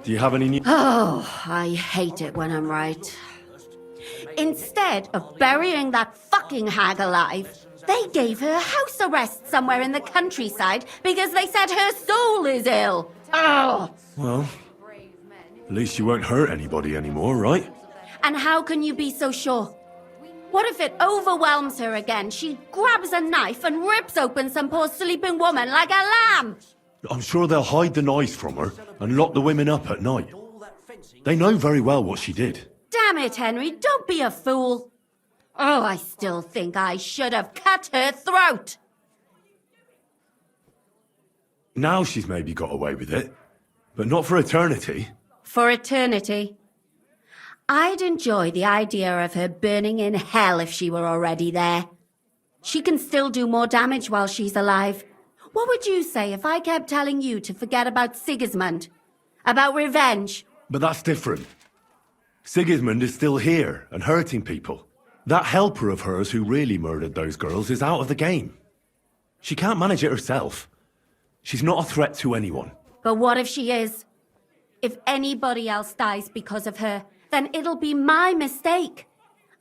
Do you have any new... Oh, I hate it when I'm right. Instead of burying that fucking hag alive, they gave her house arrest somewhere in the countryside because they said her soul is ill. Oh! Well, at least you won't hurt anybody anymore, right? And how can you be so sure? What if it overwhelms her again? She grabs a knife and rips open some poor sleeping woman like a lamb. I'm sure they'll hide the knives from her and lock the women up at night. They know very well what she did. Damn it, Henry, don't be a fool. Oh, I still think I should have cut her throat. Now she's maybe got away with it, but not for eternity. For eternity? I'd enjoy the idea of her burning in hell if she were already there. She can still do more damage while she's alive. What would you say if I kept telling you to forget about Sigismund? About revenge? But that's different. Sigismund is still here and hurting people. That helper of hers who really murdered those girls is out of the game. She can't manage it herself. She's not a threat to anyone. But what if she is? If anybody else dies because of her, then it'll be my mistake.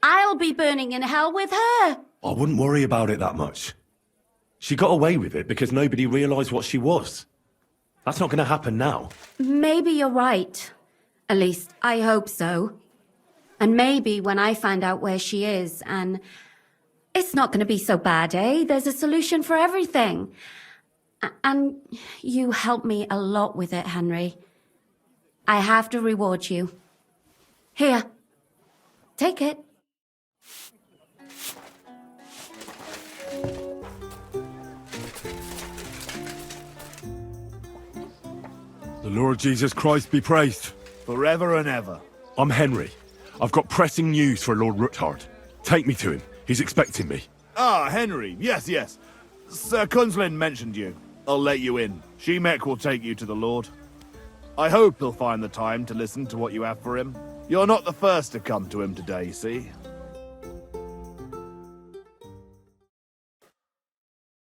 I'll be burning in hell with her. I wouldn't worry about it that much. She got away with it because nobody realized what she was. That's not going to happen now. Maybe you're right. At least, I hope so. And maybe when I find out where she is, and it's not going to be so bad, eh? There's a solution for everything. And you helped me a lot with it, Henry. I have to reward you. Here, take it. The Lord Jesus Christ be praised. Forever and ever. I'm Henry. I've got pressing news for Lord Ruthard. Take me to him. He's expecting me. Ah, Henry. Yes, yes. Sir Kunslin mentioned you. I'll let you in. Shemek will take you to the Lord. I hope he'll find the time to listen to what you have for him. You're not the first to come to him today, see?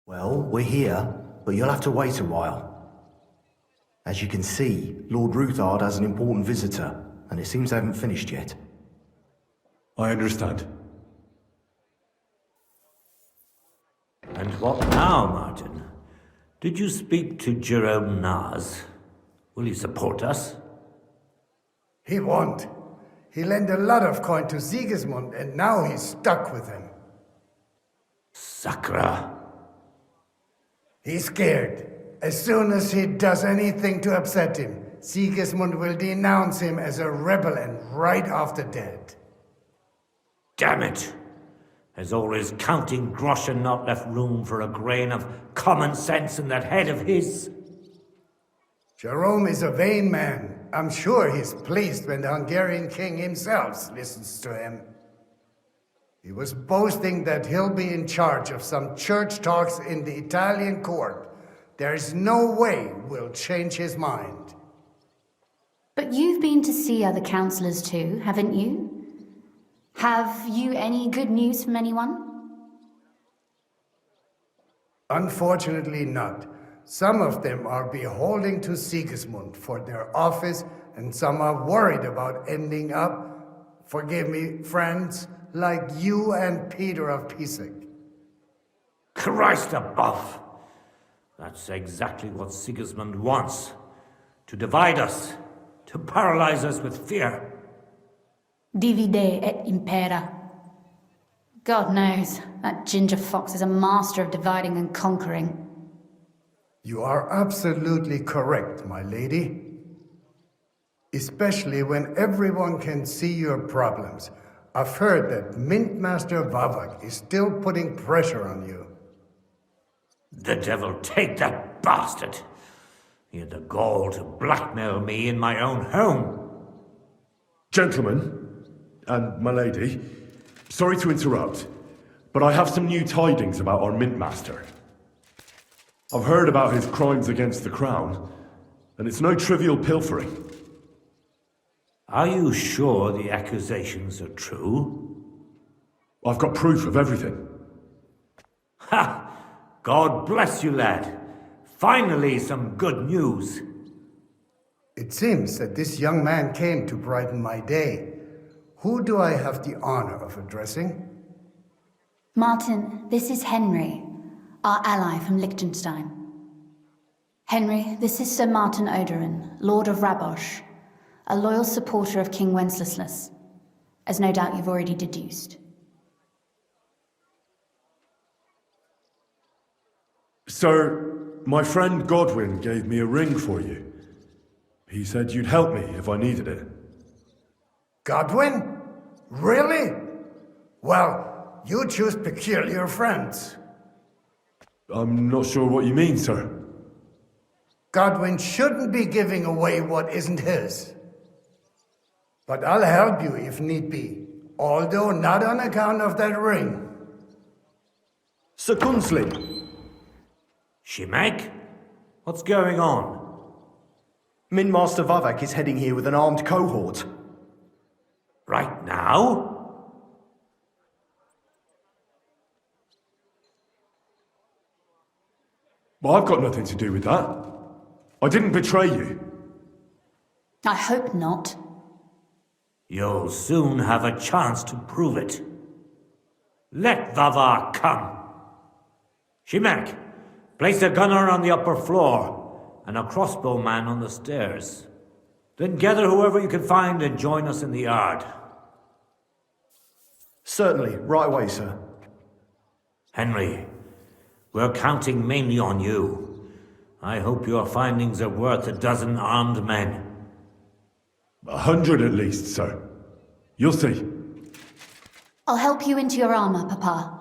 Well, we're here, but you'll have to wait a while. As you can see, Lord Ruthard has an important visitor, and it seems they haven't finished yet. I understand. And what now, Martin? Did you speak to Jerome Naz? Will he support us? He won't. He lent a lot of coin to Sigismund, and now he's stuck with him. Sakra. He's scared. As soon as he does anything to upset him, Sigismund will denounce him as a rebel and right after dead. Damn it! Has all his counting groschen not left room for a grain of common sense in that head of his? Jerome is a vain man. I'm sure he's pleased when the Hungarian king himself listens to him. He was boasting that he'll be in charge of some church talks in the Italian court. There's no way we'll change his mind. But you've been to see other councillors too, haven't you? Have you any good news from anyone? Unfortunately not. Some of them are beholden to Sigismund for their office, and some are worried about ending up, forgive me, friends, like you and Peter of Pisek. Christ above! That's exactly what Sigismund wants. To divide us. To paralyze us with fear. Divide et impera. God knows, that ginger fox is a master of dividing and conquering. You are absolutely correct, my lady. Especially when everyone can see your problems. I've heard that Mint Master Vavak is still putting pressure on you. The devil take that bastard! He had the gall to blackmail me in my own home. Gentlemen, and my lady, sorry to interrupt, but I have some new tidings about our Mint Master. I've heard about his crimes against the crown, and it's no trivial pilfering. Are you sure the accusations are true? I've got proof of everything. Ha! God bless you, lad. Finally, some good news. It seems that this young man came to brighten my day. Who do I have the honor of addressing? Martin, this is Henry, our ally from Liechtenstein. Henry, this is Sir Martin Odoran, Lord of Rabosh, a loyal supporter of King Wenceslas, as no doubt you've already deduced. Sir, my friend Godwin gave me a ring for you. He said you'd help me if I needed it. Godwin? Really? Well, you choose peculiar friends. I'm not sure what you mean, sir. Godwin shouldn't be giving away what isn't his. But I'll help you if need be, although not on account of that ring. Sir Kunslin, Shimek? What's going on? Min Master Vavak is heading here with an armed cohort. Right now? Well, I've got nothing to do with that. I didn't betray you. I hope not. You'll soon have a chance to prove it. Let Vavar come. Shimek, place a gunner on the upper floor and a crossbowman on the stairs. Then gather whoever you can find and join us in the yard. Certainly, right away, sir. Henry, we're counting mainly on you. I hope your findings are worth a dozen armed men. 100 at least, sir. You'll see. I'll help you into your armor, Papa.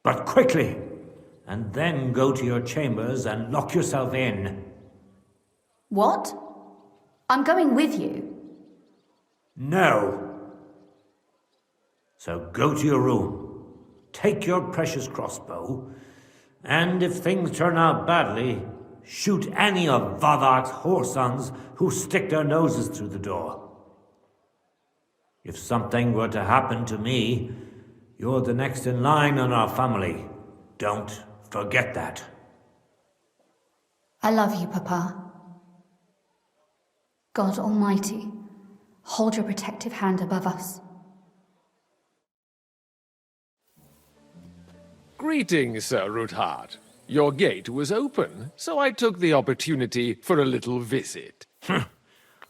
But quickly, and then go to your chambers and lock yourself in. What? I'm going with you. No. So go to your room, take your precious crossbow, and if things turn out badly, shoot any of Vavark's whoresons who stick their noses through the door. If something were to happen to me, you're the next in line in our family. Don't forget that. I love you, Papa. God Almighty, hold your protective hand above us. Greetings, Sir Ruthard. Your gate was open, so I took the opportunity for a little visit.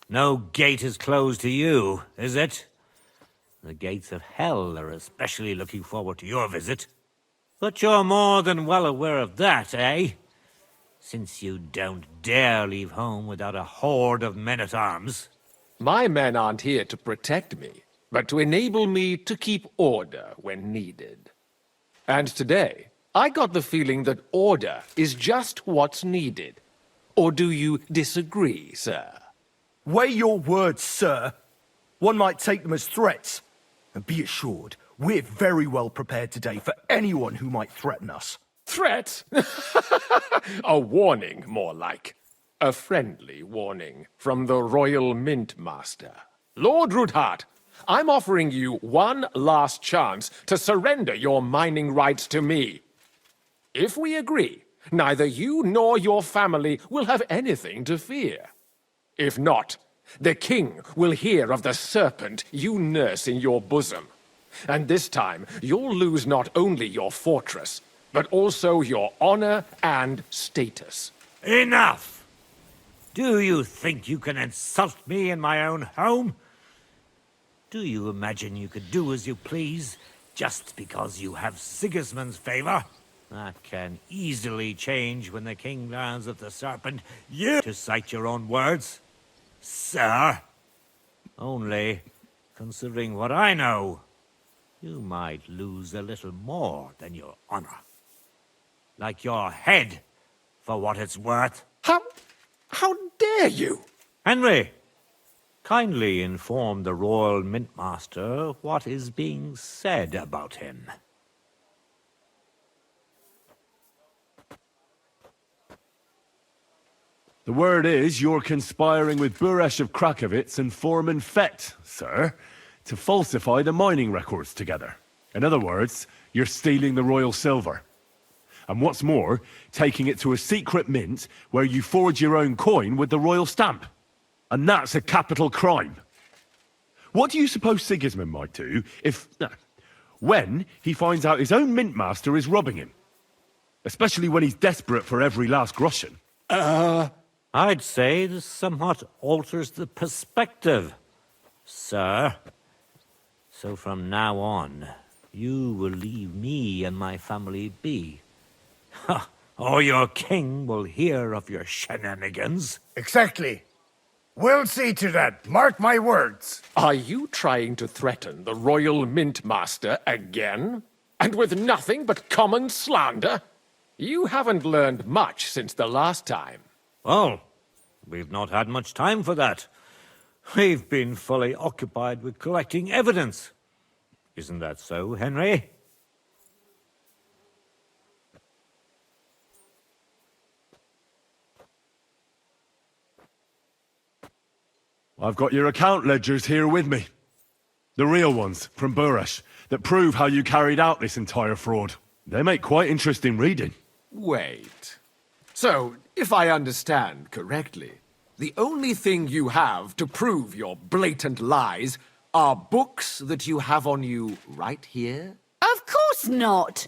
No gate is closed to you, is it? The gates of hell are especially looking forward to your visit. But you're more than well aware of that, eh? Since you don't dare leave home without a horde of men-at-arms. My men aren't here to protect me, but to enable me to keep order when needed. And today, I got the feeling that order is just what's needed. Or do you disagree, sir? Weigh your words, sir. One might take them as threats. And be assured, we're very well prepared today for anyone who might threaten us. Threat? A warning, more like. A friendly warning from the Royal Mint Master. Lord Ruthard, I'm offering you one last chance to surrender your mining rights to me. If we agree, neither you nor your family will have anything to fear. If not, the king will hear of the serpent you nurse in your bosom. And this time, you'll lose not only your fortress, but also your honor and status. Enough! Do you think you can insult me in my own home? Do you imagine you could do as you please, just because you have Sigismund's favor? That can easily change when the king learns of the serpent. You, to cite your own words, sir. Only, considering what I know, you might lose a little more than your honor. Like your head, for what it's worth. How dare you? Henry, kindly inform the Royal Mint Master what is being said about him. The word is you're conspiring with Buresh of Krakowitz and Foreman Fett, sir, to falsify the mining records together. In other words, you're stealing the royal silver. And what's more, taking it to a secret mint where you forge your own coin with the royal stamp. And that's a capital crime. What do you suppose Sigismund might do if... when he finds out his own mint master is robbing him? Especially when he's desperate for every last groschen. I'd say this somewhat alters the perspective, sir. So from now on, you will leave me and my family be. Ha! Or your king will hear of your shenanigans. Exactly. We'll see to that. Mark my words. Are you trying to threaten the royal mint master again? And with nothing but common slander? You haven't learned much since the last time. Well, we've not had much time for that. We've been fully occupied with collecting evidence. Isn't that so, Henry? I've got your account ledgers here with me. The real ones, from Burresh, that prove how you carried out this entire fraud. They make quite interesting reading. Wait. So, if I understand correctly, the only thing you have to prove your blatant lies are books that you have on you right here? Of course not.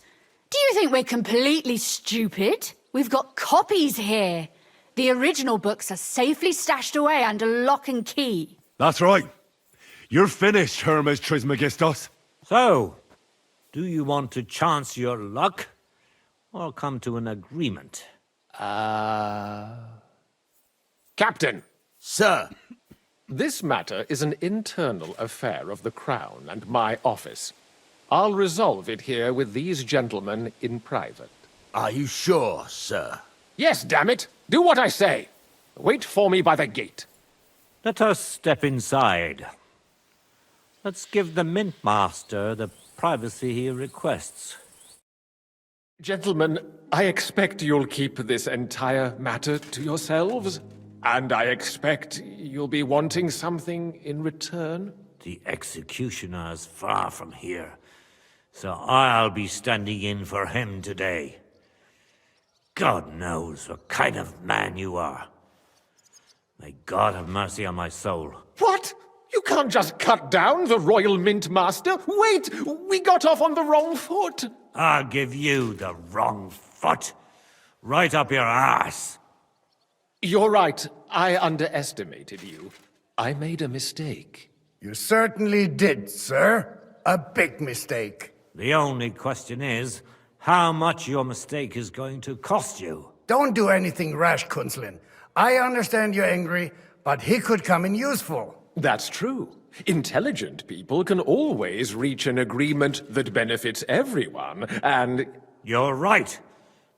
Do you think we're completely stupid? We've got copies here. The original books are safely stashed away under lock and key. That's right. You're finished, Hermes Trismegistos. So, do you want to chance your luck, or come to an agreement? Captain, Sir, this matter is an internal affair of the Crown and my office. I'll resolve it here with these gentlemen in private. are you sure, sir? Yes, damn it! Do what I say! Wait for me by the gate. Let us step inside. Let's give the Mint Master the privacy he requests. Gentlemen, I expect you'll keep this entire matter to yourselves. And I expect you'll be wanting something in return. The executioner is far from here, so I'll be standing in for him today. God knows what kind of man you are. May God have mercy on my soul. What? You can't just cut down the Royal Mint Master? Wait! We got off on the wrong foot! I'll give you the wrong foot. Right up your ass. You're right. I underestimated you. I made a mistake. You certainly did, sir. A big mistake. The only question is, how much your mistake is going to cost you. Don't do anything rash, Kunslin. I understand you're angry, but he could come in useful. That's true. Intelligent people can always reach an agreement that benefits everyone, and... You're right.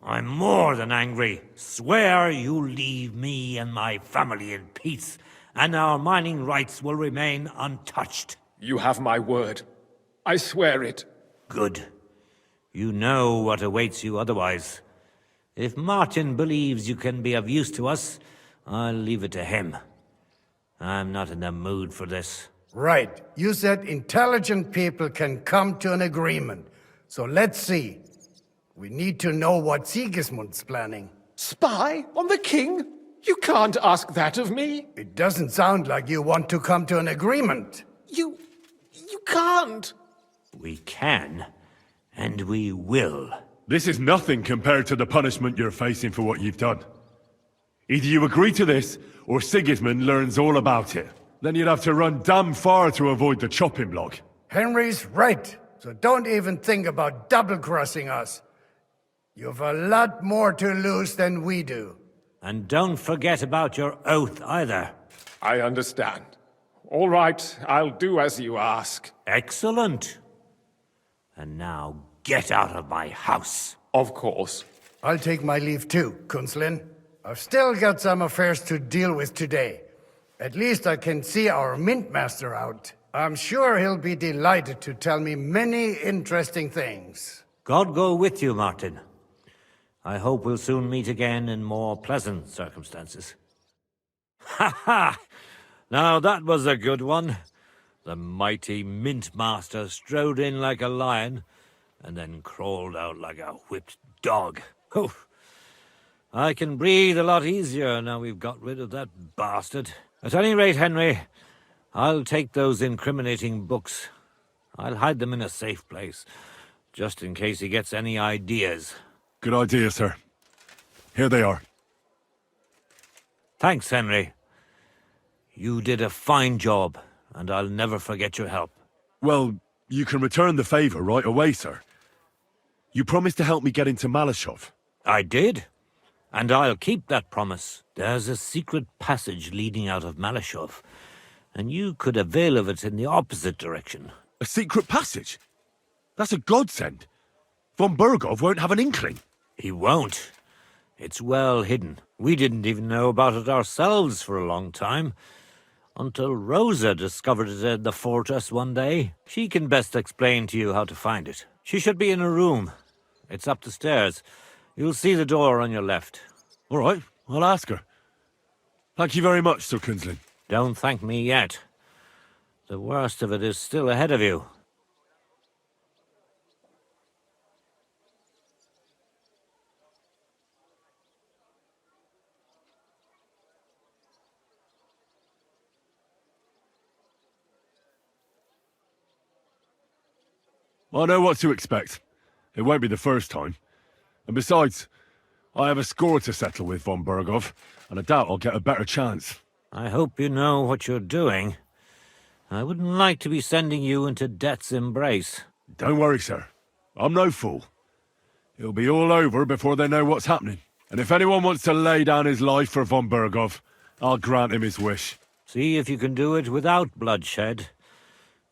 I'm more than angry. Swear you leave me and my family in peace, and our mining rights will remain untouched. You have my word. I swear it. Good. You know what awaits you otherwise. If Martin believes you can be of use to us, I'll leave it to him. I'm not in the mood for this. Right. You said intelligent people can come to an agreement. So let's see. We need to know what Sigismund's planning. Spy on the king? You can't ask that of me. It doesn't sound like you want to come to an agreement. You can't. We can, and we will. This is nothing compared to the punishment you're facing for what you've done. Either you agree to this, or Sigismund learns all about it. Then you'd have to run damn far to avoid the chopping block. Henry's right. So don't even think about double-crossing us. You've a lot more to lose than we do. And don't forget about your oath either. I understand. All right, I'll do as you ask. Excellent. And now get out of my house. Of course. I'll take my leave too, Kunslin. I've still got some affairs to deal with today. At least I can see our Mint Master out. I'm sure he'll be delighted to tell me many interesting things. God go with you, Martin. I hope we'll soon meet again in more pleasant circumstances. Ha ha! Now that was a good one. The mighty Mint Master strode in like a lion, and then crawled out like a whipped dog. Oof. I can breathe a lot easier now we've got rid of that bastard. At any rate, Henry, I'll take those incriminating books. I'll hide them in a safe place, just in case he gets any ideas. Good idea, sir. Here they are. Thanks, Henry. You did a fine job, and I'll never forget your help. Well, you can return the favor right away, sir. You promised to help me get into Malashov. I did, and I'll keep that promise. There's a secret passage leading out of Malashov, and you could avail of it in the opposite direction. A secret passage? That's a godsend. Von Bergov won't have an inkling. He won't. It's well hidden. We didn't even know about it ourselves for a long time, until Rosa discovered it in the fortress one day. She can best explain to you how to find it. She should be in her room. It's up the stairs. You'll see the door on your left. All right, I'll ask her. Thank you very much, Sir Kunzlin. Don't thank me yet. The worst of it is still ahead of you. I know what to expect. It won't be the first time. And besides, I have a score to settle with Von Bergov, and I doubt I'll get a better chance. I hope you know what you're doing. I wouldn't like to be sending you into death's embrace. Don't worry, sir. I'm no fool. It'll be all over before they know what's happening. And if anyone wants to lay down his life for Von Bergov, I'll grant him his wish. See if you can do it without bloodshed.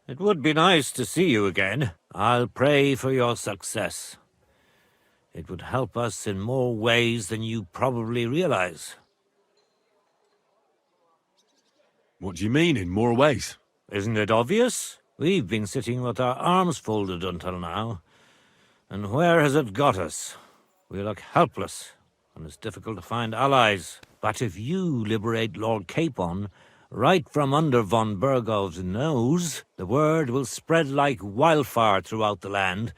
It would be nice to see you again. I'll pray for your success. It would help us in more ways than you probably realize. What do you mean, in more ways? Isn't it obvious? We've been sitting with our arms folded until now. And where has it got us? We look helpless, and it's difficult to find allies. But if you liberate Lord Capon, right from under von Bergov's nose, the word will spread like wildfire throughout the land,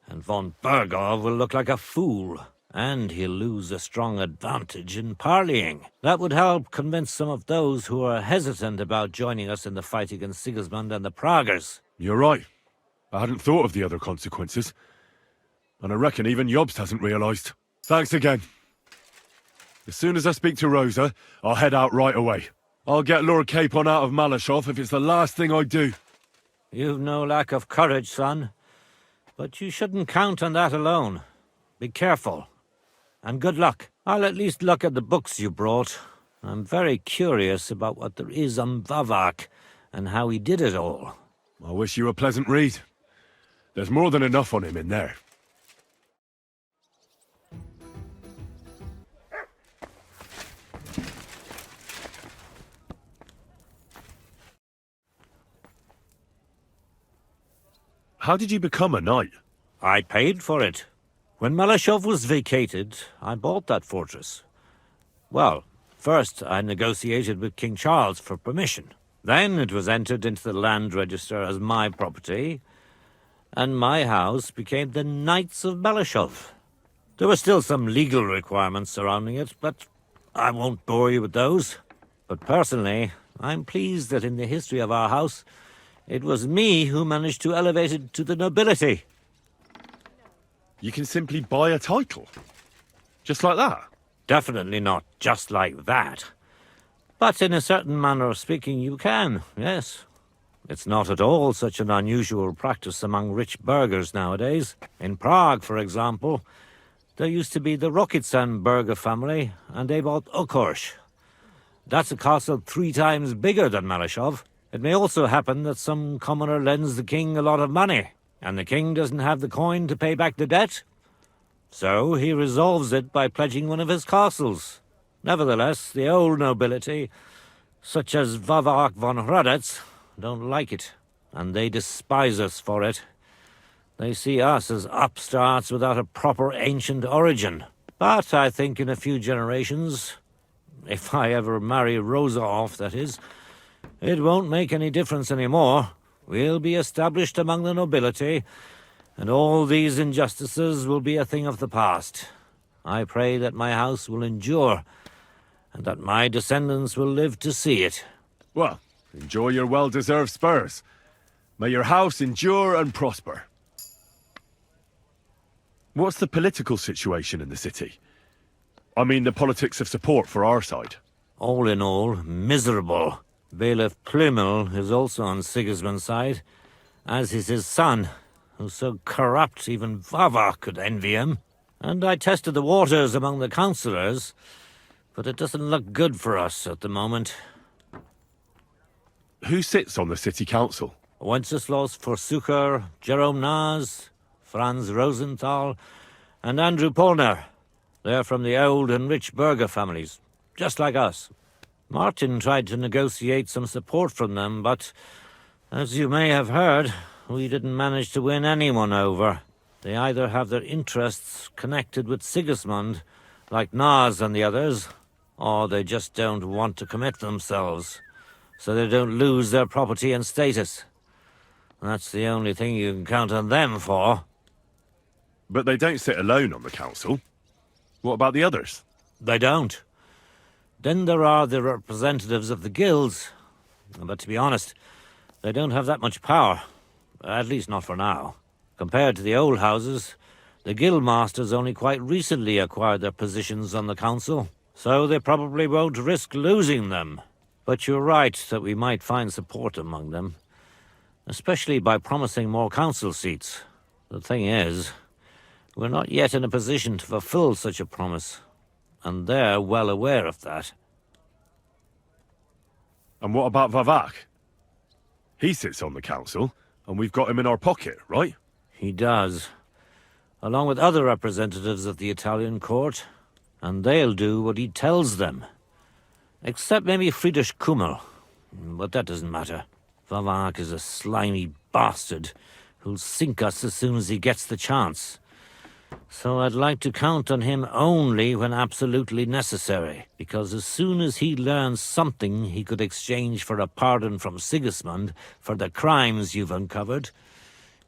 and von Bergov will look like a fool, and he'll lose a strong advantage in parleying. That would help convince some of those who are hesitant about joining us in the fight against Sigismund and the Praguers. You're right. I hadn't thought of the other consequences. And I reckon even Jobst hasn't realised. Thanks again. As soon as I speak to Rosa, I'll head out right away. I'll get Lord Capon out of Malashov if it's the last thing I do. You've no lack of courage, son. But you shouldn't count on that alone. Be careful. And good luck. I'll at least look at the books you brought. I'm very curious about what there is on Vavak and how he did it all. I wish you a pleasant read. There's more than enough on him in there. How did you become a knight? I paid for it. When Malashov was vacated, I bought that fortress. Well, first I negotiated with King Charles for permission. Then it was entered into the land register as my property, and my house became the Knights of Malashov. There were still some legal requirements surrounding it, but I won't bore you with those. But personally, I'm pleased that in the history of our house, it was me who managed to elevate it to the nobility. You can simply buy a title? Just like that? Definitely not just like that. But in a certain manner of speaking, you can, yes. It's not at all such an unusual practice among rich burghers nowadays. In Prague, for example, there used to be the Rokitsan burgher family, and they bought Okorsh. That's a castle 3 times bigger than Malashov. It may also happen that some commoner lends the king a lot of money, and the king doesn't have the coin to pay back the debt. So he resolves it by pledging one of his castles. Nevertheless, the old nobility, such as Vavarak von Hradec, don't like it, and they despise us for it. They see us as upstarts without a proper ancient origin. But I think in a few generations, if I ever marry Rosa off, that is, it won't make any difference anymore. We'll be established among the nobility, and all these injustices will be a thing of the past. I pray that my house will endure, and that my descendants will live to see it. Well, enjoy your well-deserved spurs. May your house endure and prosper. What's the political situation in the city? I mean, the politics of support for our side. All in all, miserable. Bailiff Plymel is also on Sigismund's side, as is his son, who's so corrupt even Vava could envy him. And I tested the waters among the councillors, but it doesn't look good for us at the moment. Who sits on the city council? Wenceslas Forsucher, Jerome Naz, Franz Rosenthal, and Andrew Polner. They're from the old and rich burgher families, just like us. Martin tried to negotiate some support from them, but, as you may have heard, we didn't manage to win anyone over. They either have their interests connected with Sigismund, like Naz and the others, or they just don't want to commit themselves, so they don't lose their property and status. That's the only thing you can count on them for. But they don't sit alone on the council. What about the others? They don't. Then there are the representatives of the guilds. But to be honest, they don't have that much power. At least not for now. Compared to the old houses, the guild masters only quite recently acquired their positions on the council, so they probably won't risk losing them. But you're right that we might find support among them, especially by promising more council seats. The thing is, we're not yet in a position to fulfill such a promise, and they're well aware of that. And what about Vavak? He sits on the council, and we've got him in our pocket, right? He does, along with other representatives of the Italian court, and they'll do what he tells them. Except maybe Friedrich Kummel, but that doesn't matter. Vavak is a slimy bastard who'll sink us as soon as he gets the chance. So I'd like to count on him only when absolutely necessary, because as soon as he learns something he could exchange for a pardon from Sigismund for the crimes you've uncovered,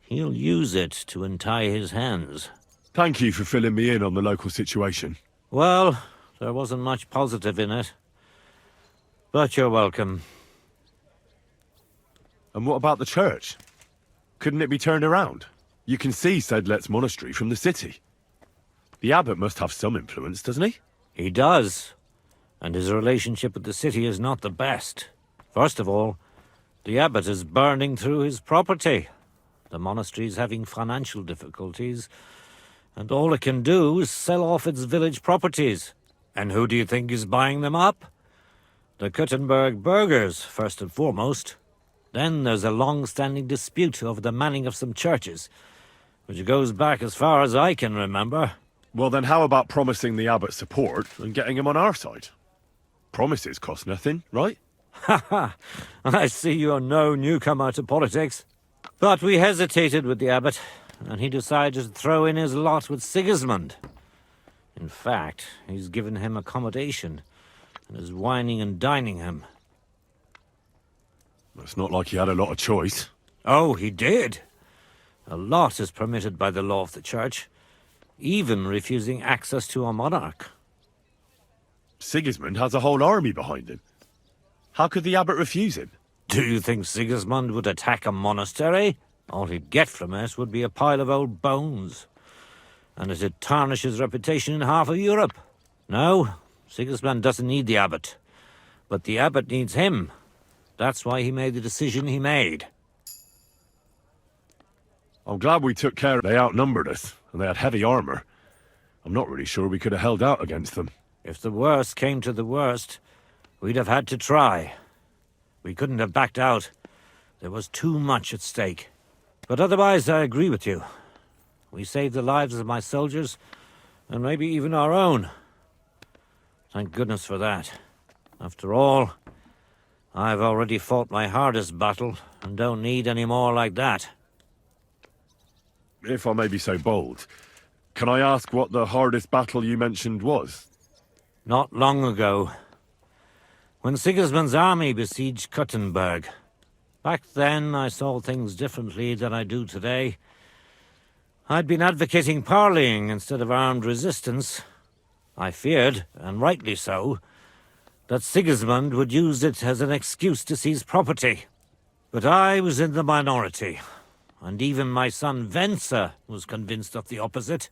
he'll use it to untie his hands. Thank you for filling me in on the local situation. Well, there wasn't much positive in it. But you're welcome. And what about the church? Couldn't it be turned around? You can see Sedlet's monastery from the city. The abbot must have some influence, doesn't he? He does. And his relationship with the city is not the best. First of all, the abbot is burning through his property. The monastery's having financial difficulties, and all it can do is sell off its village properties. And who do you think is buying them up? The Kuttenberg burghers, first and foremost. Then there's a long-standing dispute over the manning of some churches, which goes back as far as I can remember. Well, then how about promising the abbot support and getting him on our side? Promises cost nothing, right? Ha ha! I see you're no newcomer to politics. But we hesitated with the abbot, and he decided to throw in his lot with Sigismund. In fact, he's given him accommodation, and is wining and dining him. It's not like he had a lot of choice. Oh, he did. A lot is permitted by the law of the church, even refusing access to a monarch. Sigismund has a whole army behind him. How could the abbot refuse him? Do you think Sigismund would attack a monastery? All he'd get from it would be a pile of old bones, and it'd tarnish his reputation in half of Europe. No, Sigismund doesn't need the abbot, but the abbot needs him. That's why he made the decision he made. I'm glad we took care. They outnumbered us, and they had heavy armor. I'm not really sure we could have held out against them. If the worst came to the worst, we'd have had to try. We couldn't have backed out. There was too much at stake. But otherwise, I agree with you. We saved the lives of my soldiers, and maybe even our own. Thank goodness for that. After all, I've already fought my hardest battle, and don't need any more like that. If I may be so bold, can I ask what the hardest battle you mentioned was? Not long ago, when Sigismund's army besieged Kuttenberg. Back then, I saw things differently than I do today. I'd been advocating parleying instead of armed resistance. I feared, and rightly so, that Sigismund would use it as an excuse to seize property. But I was in the minority, and even my son Venser was convinced of the opposite.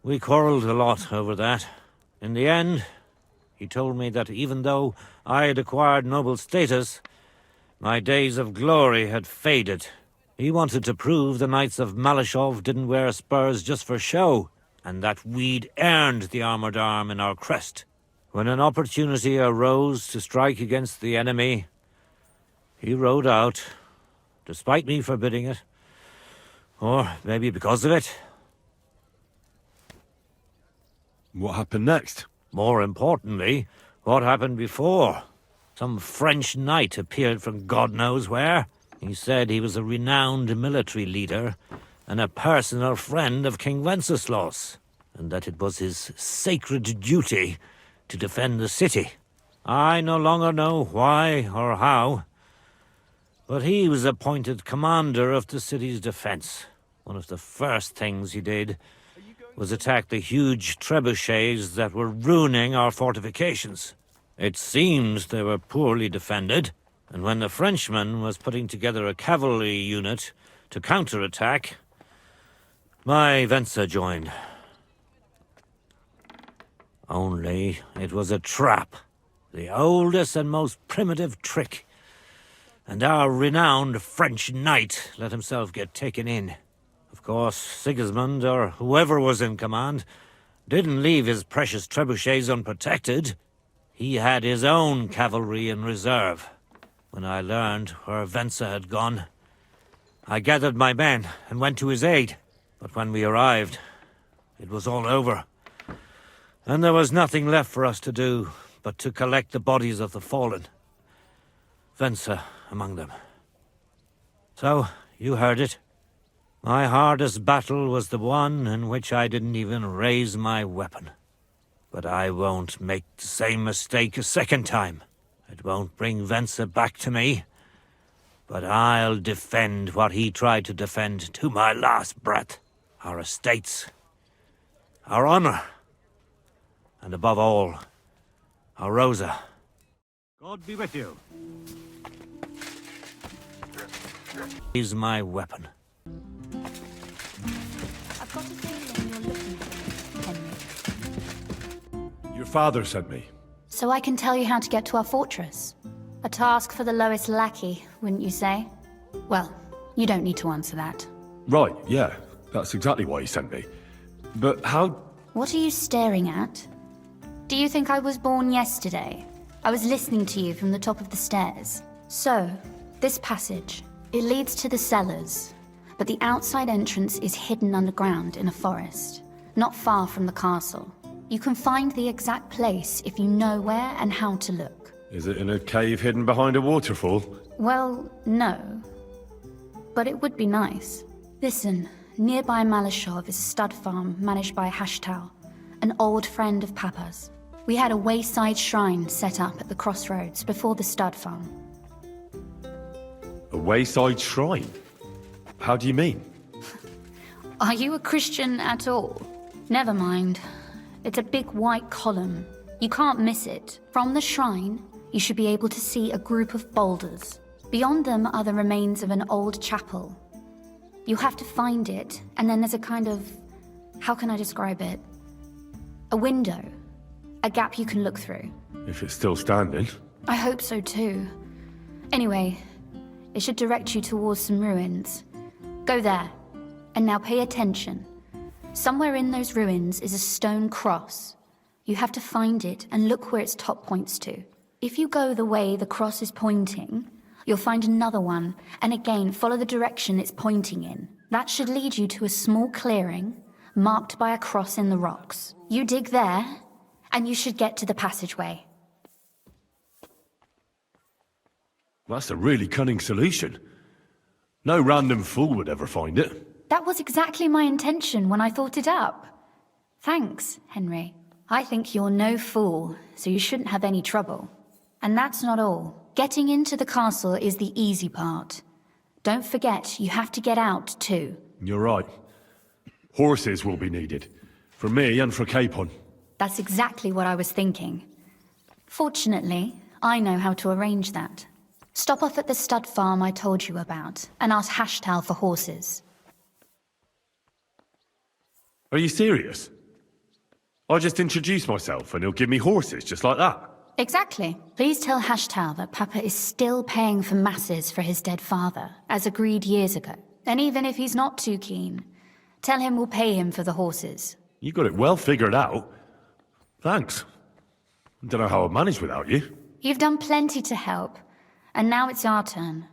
We quarreled a lot over that. In the end, he told me that even though I had acquired noble status, my days of glory had faded. He wanted to prove the Knights of Malashov didn't wear spurs just for show, and that we'd earned the armored arm in our crest. When an opportunity arose to strike against the enemy, he rode out, despite me forbidding it. Or maybe because of it. What happened next? More importantly, what happened before? Some French knight appeared from God knows where. He said he was a renowned military leader and a personal friend of King Wenceslas, and that it was his sacred duty to defend the city. I no longer know why or how, but he was appointed commander of the city's defense. One of the first things he did was attack the huge trebuchets that were ruining our fortifications. It seems they were poorly defended, and when the Frenchman was putting together a cavalry unit to counterattack, my Venser joined. Only it was a trap, the oldest and most primitive trick, and our renowned French knight let himself get taken in. Of course, Sigismund, or whoever was in command, didn't leave his precious trebuchets unprotected. He had his own cavalry in reserve. When I learned where Venser had gone, I gathered my men and went to his aid. But when we arrived, it was all over. And there was nothing left for us to do but to collect the bodies of the fallen. Venser among them. So, you heard it. My hardest battle was the one in which I didn't even raise my weapon. But I won't make the same mistake a second time. It won't bring Venser back to me. But I'll defend what he tried to defend to my last breath. Our estates. Our honor. And above all, our Rosa. God be with you. He's my weapon. I've got a feeling you're looking for it, Henry. Your father sent me. So I can tell you how to get to our fortress. A task for the lowest lackey, wouldn't you say? Well, you don't need to answer that. Right, yeah. That's exactly why he sent me. But how... What are you staring at? Do you think I was born yesterday? I was listening to you from the top of the stairs. So, this passage, it leads to the cellars, but the outside entrance is hidden underground in a forest, not far from the castle. You can find the exact place if you know where and how to look. Is it in a cave hidden behind a waterfall? Well, no. But it would be nice. Listen, nearby Malashov is a stud farm managed by Hashtal, an old friend of Papa's. We had a wayside shrine set up at the crossroads before the stud farm. A wayside shrine? How do you mean? Are you a Christian at all? Never mind. It's a big white column. You can't miss it. From the shrine, you should be able to see a group of boulders. Beyond them are the remains of an old chapel. You have to find it, and then there's a kind of... how can I describe it? A window. A gap you can look through. If it's still standing. I hope so too. Anyway, it should direct you towards some ruins. Go there. And now pay attention. Somewhere in those ruins is a stone cross. You have to find it and look where its top points to. If you go the way the cross is pointing, you'll find another one, and again follow the direction it's pointing in. That should lead you to a small clearing, marked by a cross in the rocks. You dig there, and you should get to the passageway. That's a really cunning solution. No random fool would ever find it. That was exactly my intention when I thought it up. Thanks, Henry. I think you're no fool, so you shouldn't have any trouble. And that's not all. Getting into the castle is the easy part. Don't forget, you have to get out, too. You're right. Horses will be needed. For me and for Capon. That's exactly what I was thinking. Fortunately, I know how to arrange that. Stop off at the stud farm I told you about, and ask Hashtal for horses. Are you serious? I just introduce myself and he'll give me horses just like that. Exactly. Please tell Hashtal that Papa is still paying for masses for his dead father, as agreed years ago. And even if he's not too keen, tell him we'll pay him for the horses. You got it well figured out. Thanks. Don't know how I'd manage without you. You've done plenty to help, and now it's our turn.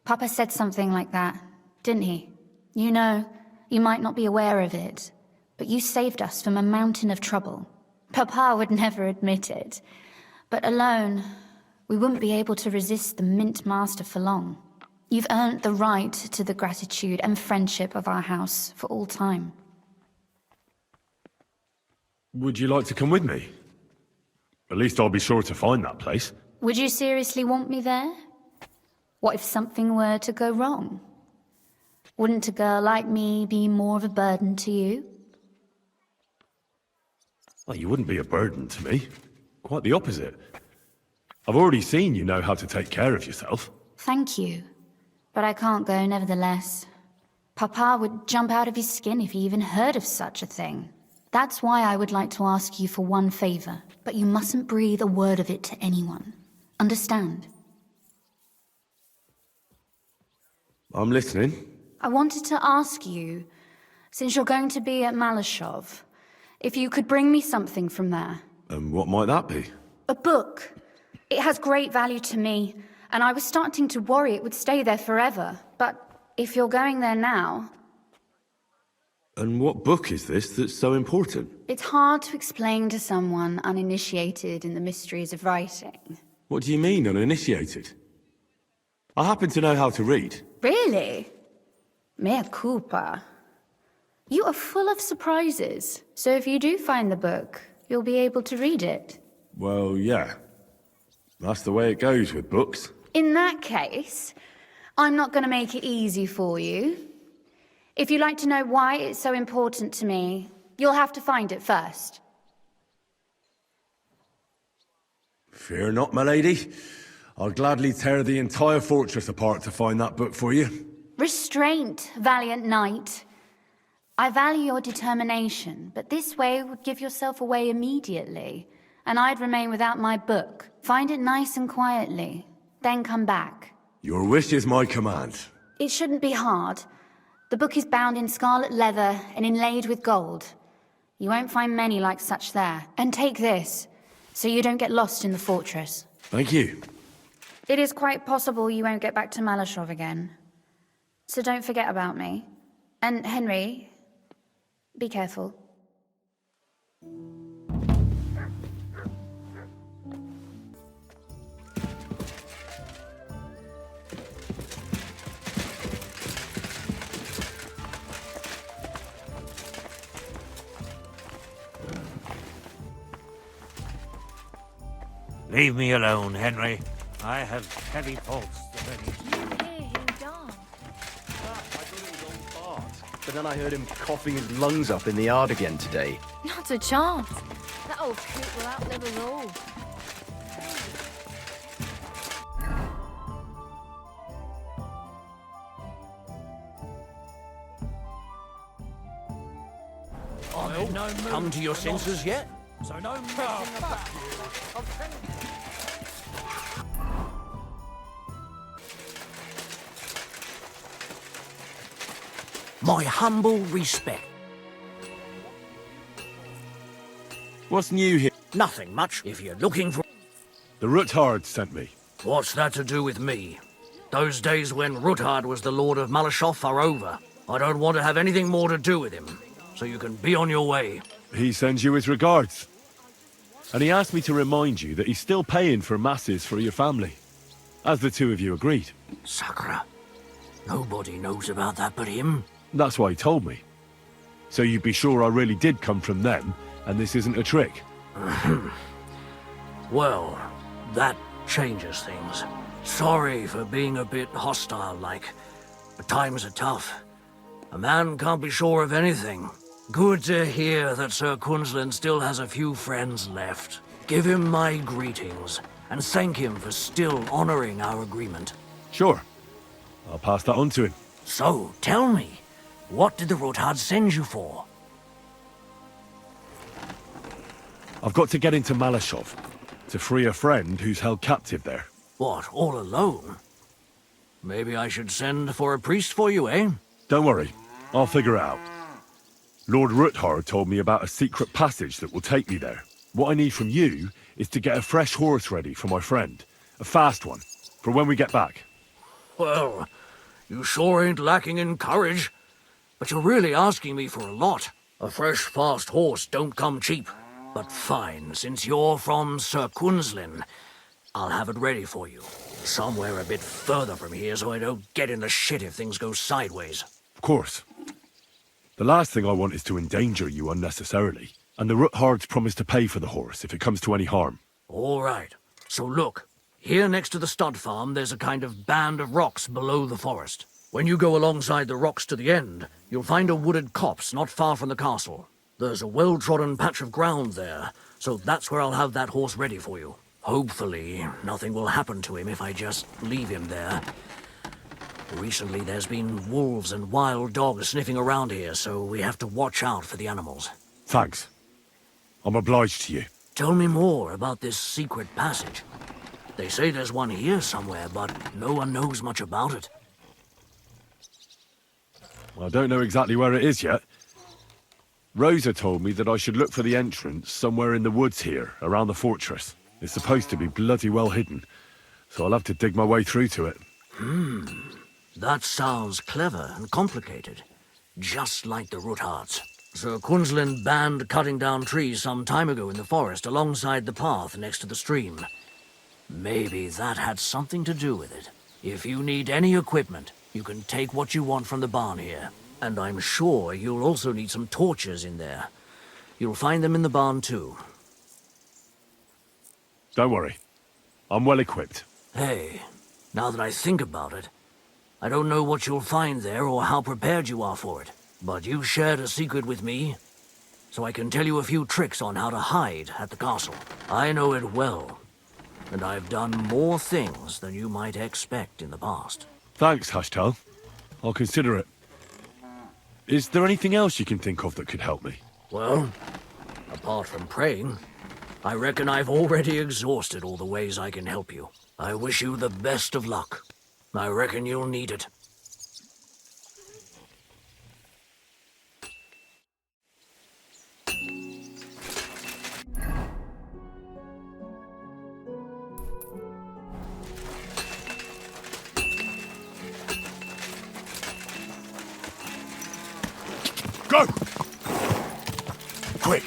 Papa said something like that, didn't he? You know, you might not be aware of it, but you saved us from a mountain of trouble. Papa would never admit it, but alone, we wouldn't be able to resist the Mint Master for long. You've earned the right to the gratitude and friendship of our house for all time. Would you like to come with me? At least I'll be sure to find that place. Would you seriously want me there? What if something were to go wrong? Wouldn't a girl like me be more of a burden to you? Well, you wouldn't be a burden to me. Quite the opposite. I've already seen you know how to take care of yourself. Thank you. But I can't go nevertheless. Papa would jump out of his skin if he even heard of such a thing. That's why I would like to ask you for one favor, but you mustn't breathe a word of it to anyone. Understand? I'm listening. I wanted to ask you, since you're going to be at Malashov, if you could bring me something from there. And what might that be? A book. It has great value to me, and I was starting to worry it would stay there forever. But if you're going there now... And what book is this that's so important? It's hard to explain to someone uninitiated in the mysteries of writing. What do you mean, uninitiated? I happen to know how to read. Really? Mea culpa. You are full of surprises, so if you do find the book, you'll be able to read it. Well, yeah. That's the way it goes with books. In that case, I'm not going to make it easy for you. If you'd like to know why it's so important to me, you'll have to find it first. Fear not, my lady. I'll gladly tear the entire fortress apart to find that book for you. Restraint, valiant knight. I value your determination, but this way would give yourself away immediately, and I'd remain without my book. Find it nice and quietly, then come back. Your wish is my command. It shouldn't be hard. The book is bound in scarlet leather and inlaid with gold. You won't find many like such there. And take this, so you don't get lost in the fortress. Thank you. It is quite possible you won't get back to Malashov again. So don't forget about me. And Henry, be careful. Leave me alone, Henry. I have heavy faults that I need to... You hear him dance? But then I heard him coughing his lungs up in the yard again today. Not a chance. That old coot will outlive us all. Come to your senses yet? So no messing about. My humble respect. What's new here? Nothing much. If you're looking for... The Ruthard sent me. What's that to do with me? Those days when Ruthard was the Lord of Malashov are over. I don't want to have anything more to do with him. So you can be on your way. He sends you his regards. And he asked me to remind you that he's still paying for masses for your family. As the two of you agreed. Sakura. Nobody knows about that but him. That's why he told me. So you'd be sure I really did come from them, and this isn't a trick. Well, that changes things. Sorry for being a bit hostile-like, but times are tough. A man can't be sure of anything. Good to hear that Sir Kunzlin still has a few friends left. Give him my greetings, and thank him for still honoring our agreement. Sure. I'll pass that on to him. So, tell me, what did the Ruthard send you for? I've got to get into Malashov to free a friend who's held captive there. What, all alone? Maybe I should send for a priest for you, eh? Don't worry, I'll figure it out. Lord Ruthard told me about a secret passage that will take me there. What I need from you is to get a fresh horse ready for my friend. A fast one, for when we get back. Well, you sure ain't lacking in courage. But you're really asking me for a lot. A fresh, fast horse don't come cheap. But fine, since you're from Sir Quinslin, I'll have it ready for you. Somewhere a bit further from here so I don't get in the shit if things go sideways. Of course. The last thing I want is to endanger you unnecessarily. And the Ruthards promised to pay for the horse if it comes to any harm. All right. So look, here next to the stud farm there's a kind of band of rocks below the forest. When you go alongside the rocks to the end, you'll find a wooded copse not far from the castle. There's a well-trodden patch of ground there, so that's where I'll have that horse ready for you. Hopefully, nothing will happen to him if I just leave him there. Recently, there's been wolves and wild dogs sniffing around here, so we have to watch out for the animals. Thanks. I'm obliged to you. Tell me more about this secret passage. They say there's one here somewhere, but no one knows much about it. I don't know exactly where it is yet. Rosa told me that I should look for the entrance somewhere in the woods here, around the fortress. It's supposed to be bloody well hidden, so I'll have to dig my way through to it. That sounds clever and complicated. Just like the Ruthards. Sir Quinslin banned cutting down trees some time ago in the forest alongside the path next to the stream. Maybe that had something to do with it. If you need any equipment, you can take what you want from the barn here. And I'm sure you'll also need some torches in there. You'll find them in the barn too. Don't worry. I'm well equipped. Hey, now that I think about it, I don't know what you'll find there or how prepared you are for it. But you shared a secret with me, so I can tell you a few tricks on how to hide at the castle. I know it well, and I've done more things than you might expect in the past. Thanks, Hashtal. I'll consider it. Is there anything else you can think of that could help me? Well, apart from praying, I reckon I've already exhausted all the ways I can help you. I wish you the best of luck. I reckon you'll need it. Go! Quick!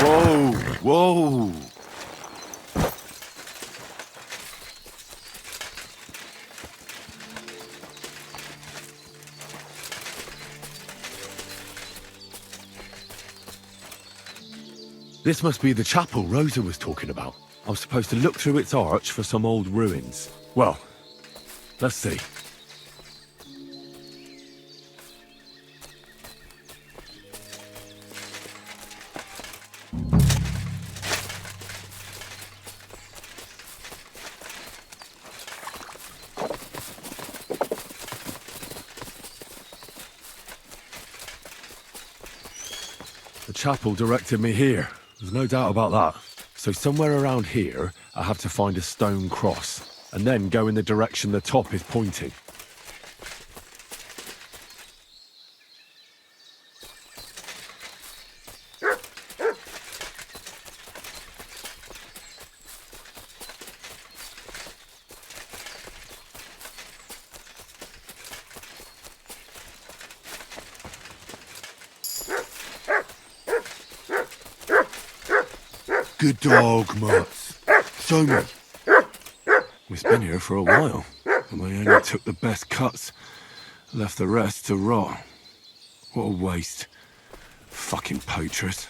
Oh. Whoa! This must be the chapel Rosa was talking about. I'm supposed to look through its arch for some old ruins. Well, let's see. The chapel directed me here. There's no doubt about that. So somewhere around here, I have to find a stone cross, and then go in the direction the top is pointing. Good dog, Mutz. Show me. We've been here for a while, and they only took the best cuts, left the rest to rot. What a waste. Fucking poachers.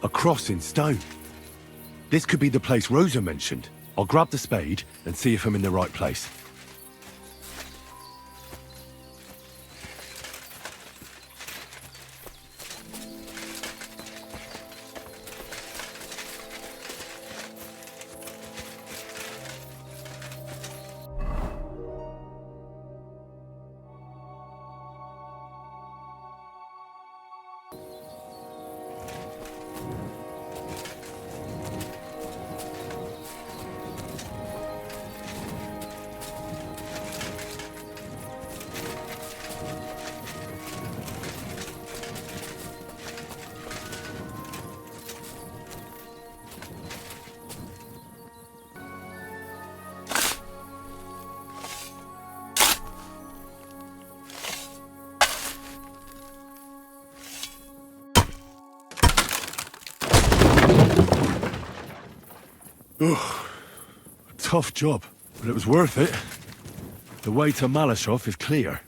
A cross in stone. This could be the place Rosa mentioned. I'll grab the spade and see if I'm in the right place. Ugh. Tough job, but it was worth it. The way to Malashov is clear.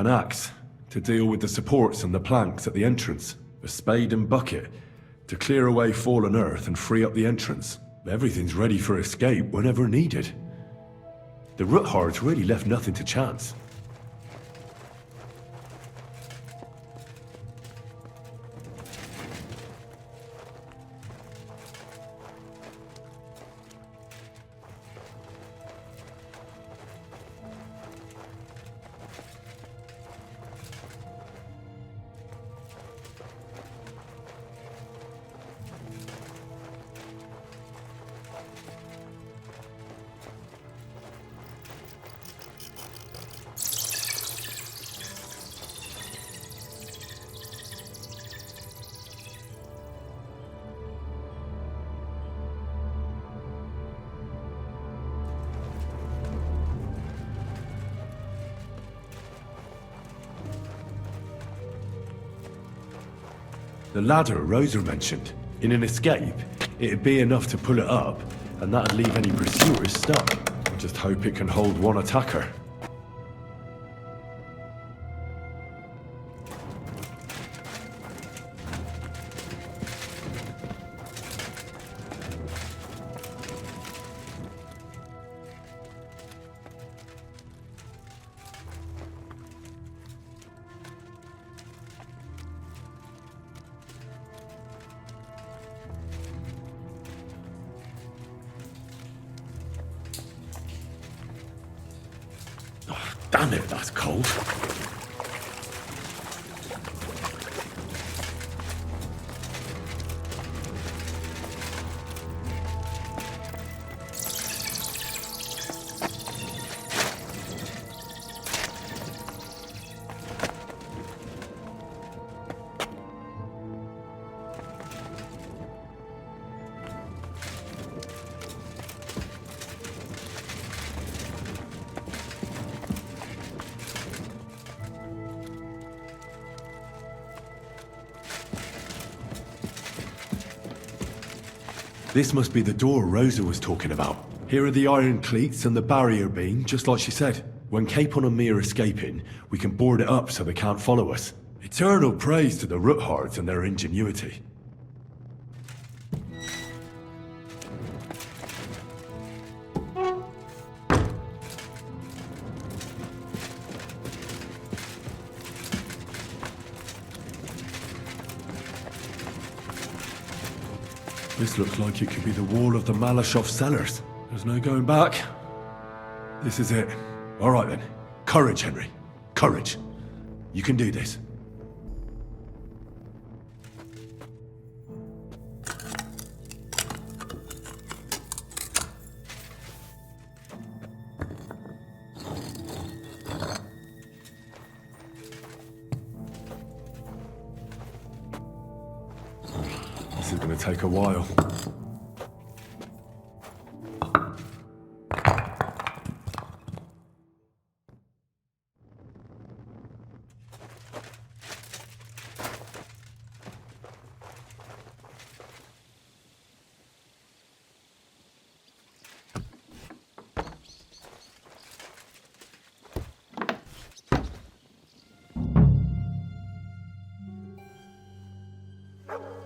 An axe to deal with the supports and the planks at the entrance. A spade and bucket to clear away fallen earth and free up the entrance. Everything's ready for escape whenever needed. The Roothards really left nothing to chance. The ladder Rosa mentioned. In an escape, it'd be enough to pull it up, and that'd leave any pursuers stuck. I just hope it can hold one attacker. Damn it, that's cold. This must be the door Rosa was talking about. Here are the iron cleats and the barrier beam, just like she said. When Capon and me are escaping, we can board it up so they can't follow us. Eternal praise to the Roothards and their ingenuity. This looks like it could be the wall of the Malashov cellars. There's no going back. This is it. All right then. Courage, Henry. Courage. You can do this. This is going to take a while.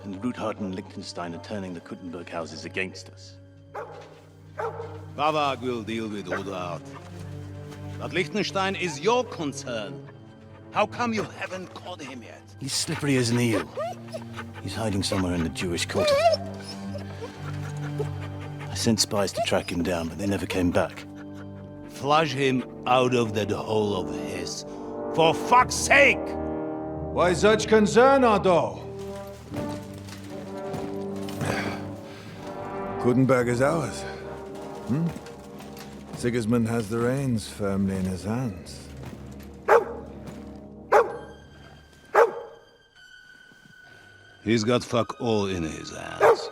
And Ruthard and Liechtenstein are turning the Kuttenberg houses against us. Bavag will deal with Ruthard. But Liechtenstein is your concern. How come you haven't caught him yet? He's slippery as an eel. He's hiding somewhere in the Jewish quarter. I sent spies to track him down, but they never came back. Flush him out of that hole of his. For fuck's sake! Why such concern, Otto? Kuttenberg is ours. Sigismund has the reins firmly in his hands. He's got fuck all in his hands.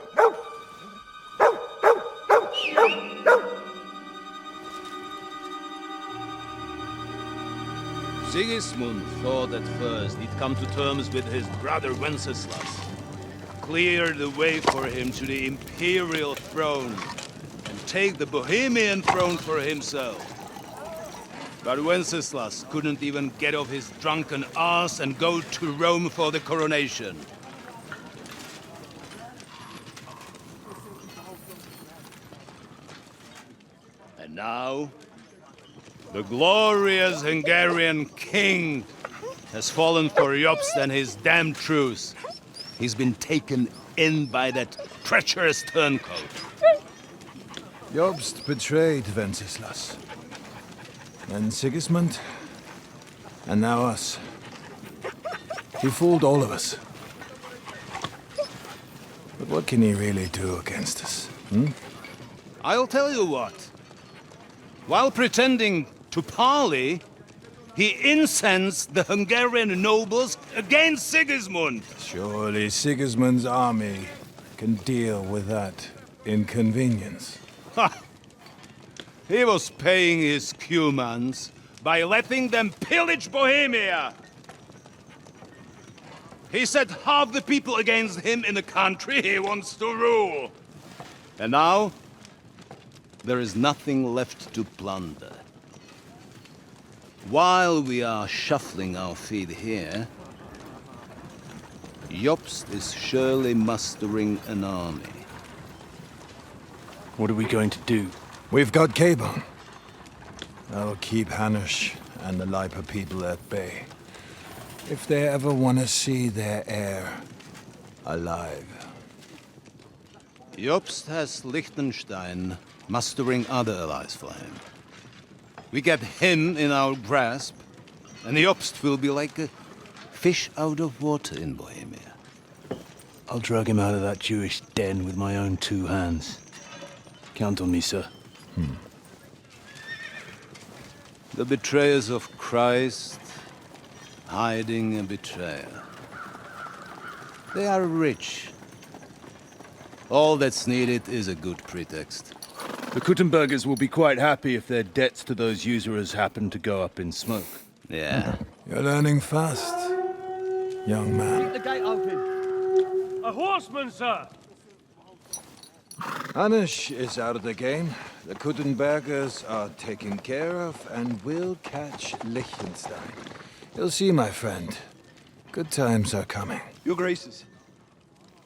Sigismund thought at first he'd come to terms with his brother Wenceslas, clear the way for him to the imperial throne, and take the Bohemian throne for himself. But Wenceslas couldn't even get off his drunken ass and go to Rome for the coronation. And now, the glorious Hungarian king has fallen for Jobst and his damned truce. He's been taken in by that treacherous turncoat. Jobst betrayed Wenceslas. And Sigismund. And now us. He fooled all of us. But what can he really do against us, I'll tell you what. While pretending to parley, he incensed the Hungarian nobles against Sigismund. Surely Sigismund's army can deal with that inconvenience. Ha! He was paying his Cumans by letting them pillage Bohemia. He set half the people against him in the country he wants to rule. And now, there is nothing left to plunder. While we are shuffling our feet here, Jobst is surely mustering an army. What are we going to do? We've got Cabon. That'll keep Hanush and the Lipa people at bay. If they ever want to see their heir alive. Jobst has Liechtenstein mustering other allies for him. We get him in our grasp, and Jobst will be like a fish out of water in Bohemia. I'll drag him out of that Jewish den with my own 2 hands. Count on me, sir. The betrayers of Christ, hiding a betrayer. They are rich. All that's needed is a good pretext. The Kuttenbergers will be quite happy if their debts to those usurers happen to go up in smoke. Yeah. You're learning fast, young man. Keep the gate open. A horseman, sir! Hanush is out of the game. The Kuttenbergers are taken care of, and we'll catch Liechtenstein. You'll see, my friend. Good times are coming. Your Graces,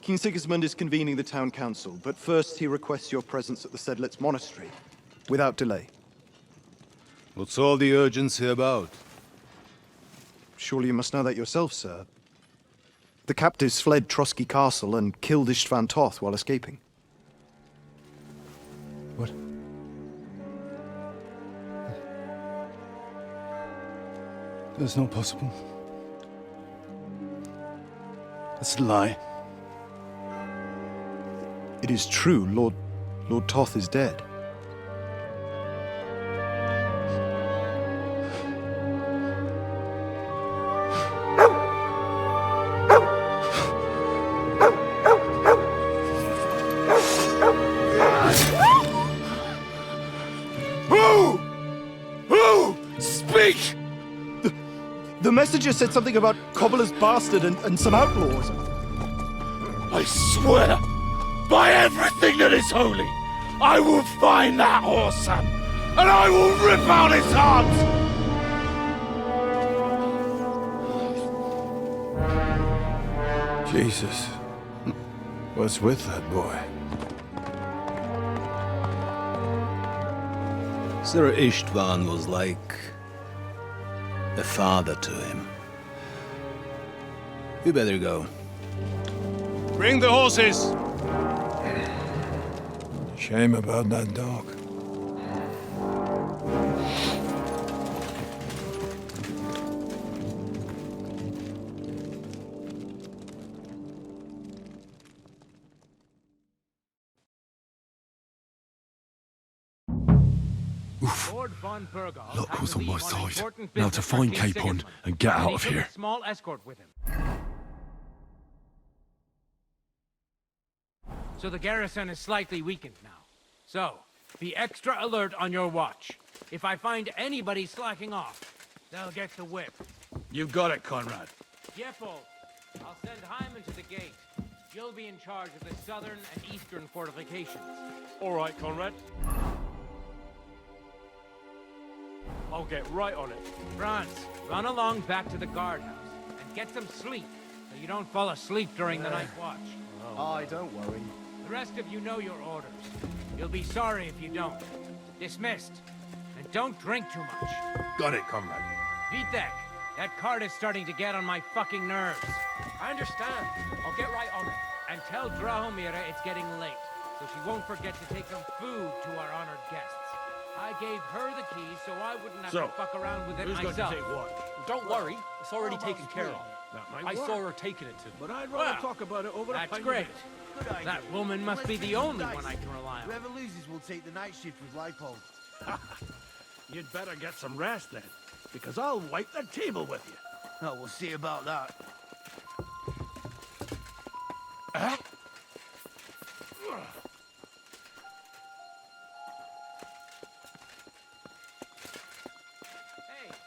King Sigismund is convening the town council, but first he requests your presence at the Sedlitz monastery, without delay. What's all the urgency about? Surely you must know that yourself, sir. The captives fled Trotsky Castle and killed Istvan Toth while escaping. What? That's not possible. That's a lie. It is true, Lord Toth is dead. Speak! The messenger said something about Cobbler's bastard and some outlaws. I swear, by everything that is holy, I will find that whoreson, and I will rip out his heart! Jesus. What's with that boy? Sir Istvan was like a father to him. We better go. Bring the horses! Shame about that dog. Luck was on my side. Now to find Capon and get out of here. Small escort with him. So the garrison is slightly weakened now. So, be extra alert on your watch. If I find anybody slacking off, they'll get the whip. You got it, Conrad. Jeppel, I'll send Hyman to the gate. You'll be in charge of the southern and eastern fortifications. All right, Conrad. I'll get right on it. Franz, run along back to the guardhouse and get some sleep so you don't fall asleep during the night watch. Aye, don't worry. The rest of you know your orders. You'll be sorry if you don't. Dismissed. And don't drink too much. Got it, comrade. Vitek, that cart is starting to get on my fucking nerves. I understand. I'll get right on it. And tell Drahomira it's getting late, so she won't forget to take some food to our honored guests. I gave her the keys so I wouldn't have to fuck around with it Who's myself. going to take what? Don't worry. It's already taken care of. I saw her taking it to me. But I'd rather talk about it over That's great. That woman must be the only one I can rely on. Whoever loses will take the night shift with Leipold. You'd better get some rest then, because I'll wipe the table with you. Oh, we'll see about that. Hey,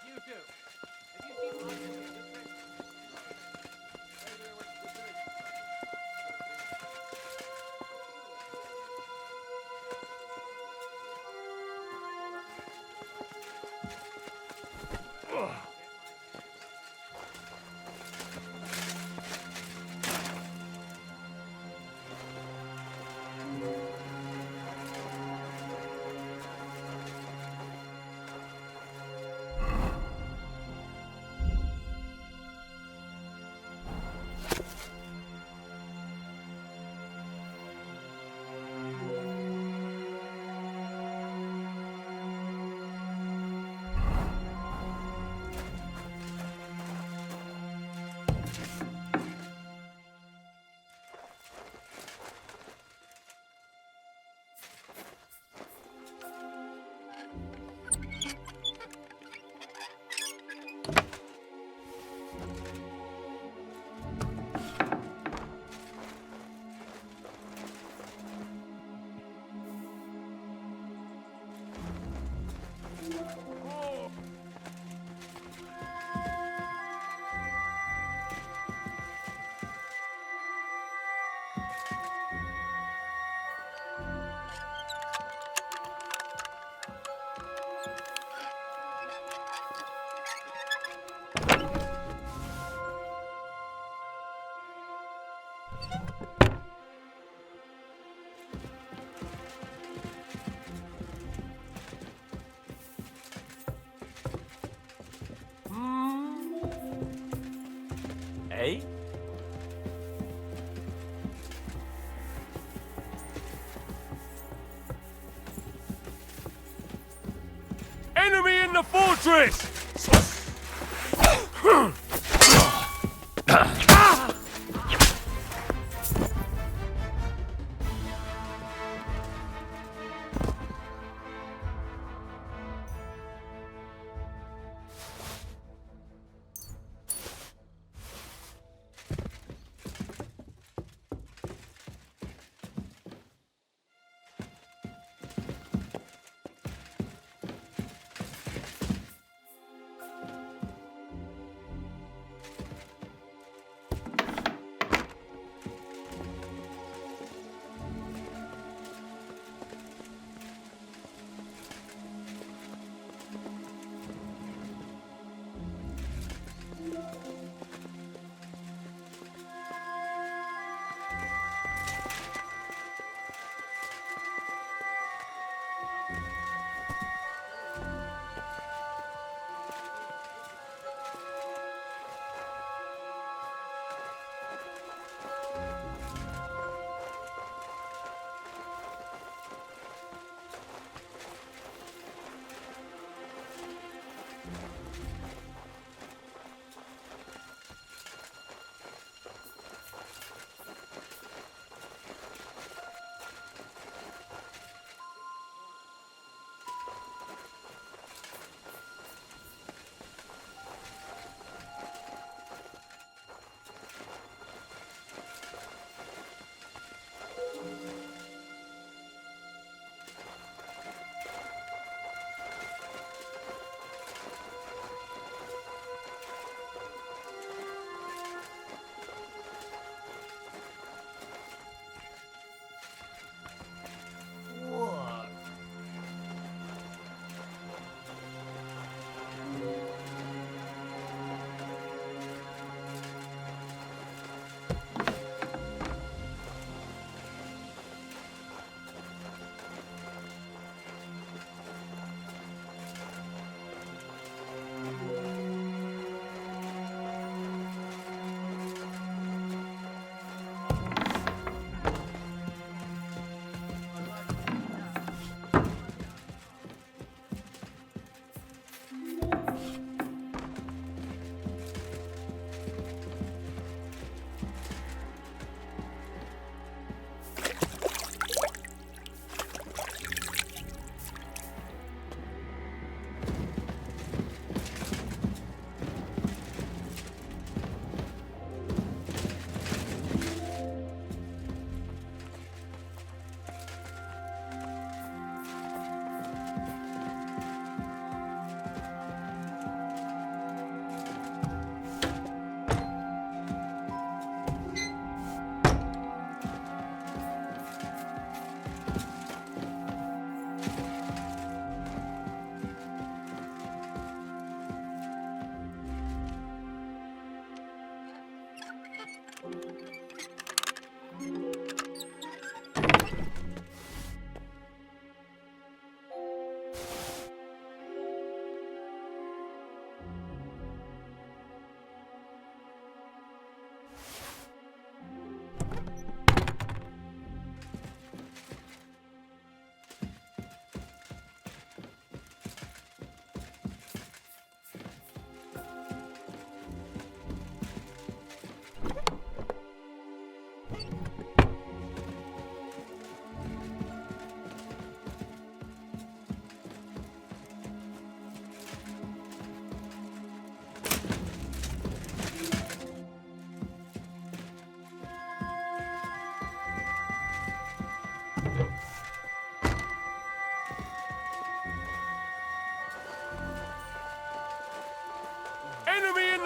you two. Have you seen Martin? Eh? Enemy in the fortress!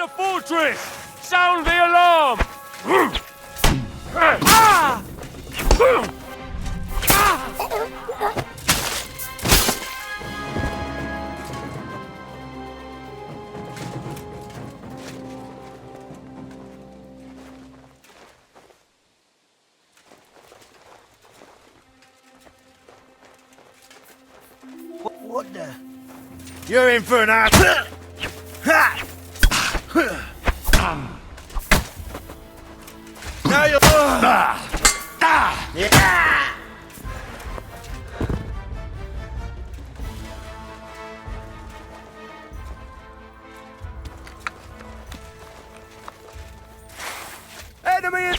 the fortress! Sound the alarm! What the? You're in for an ass. Now you're. Enemy is.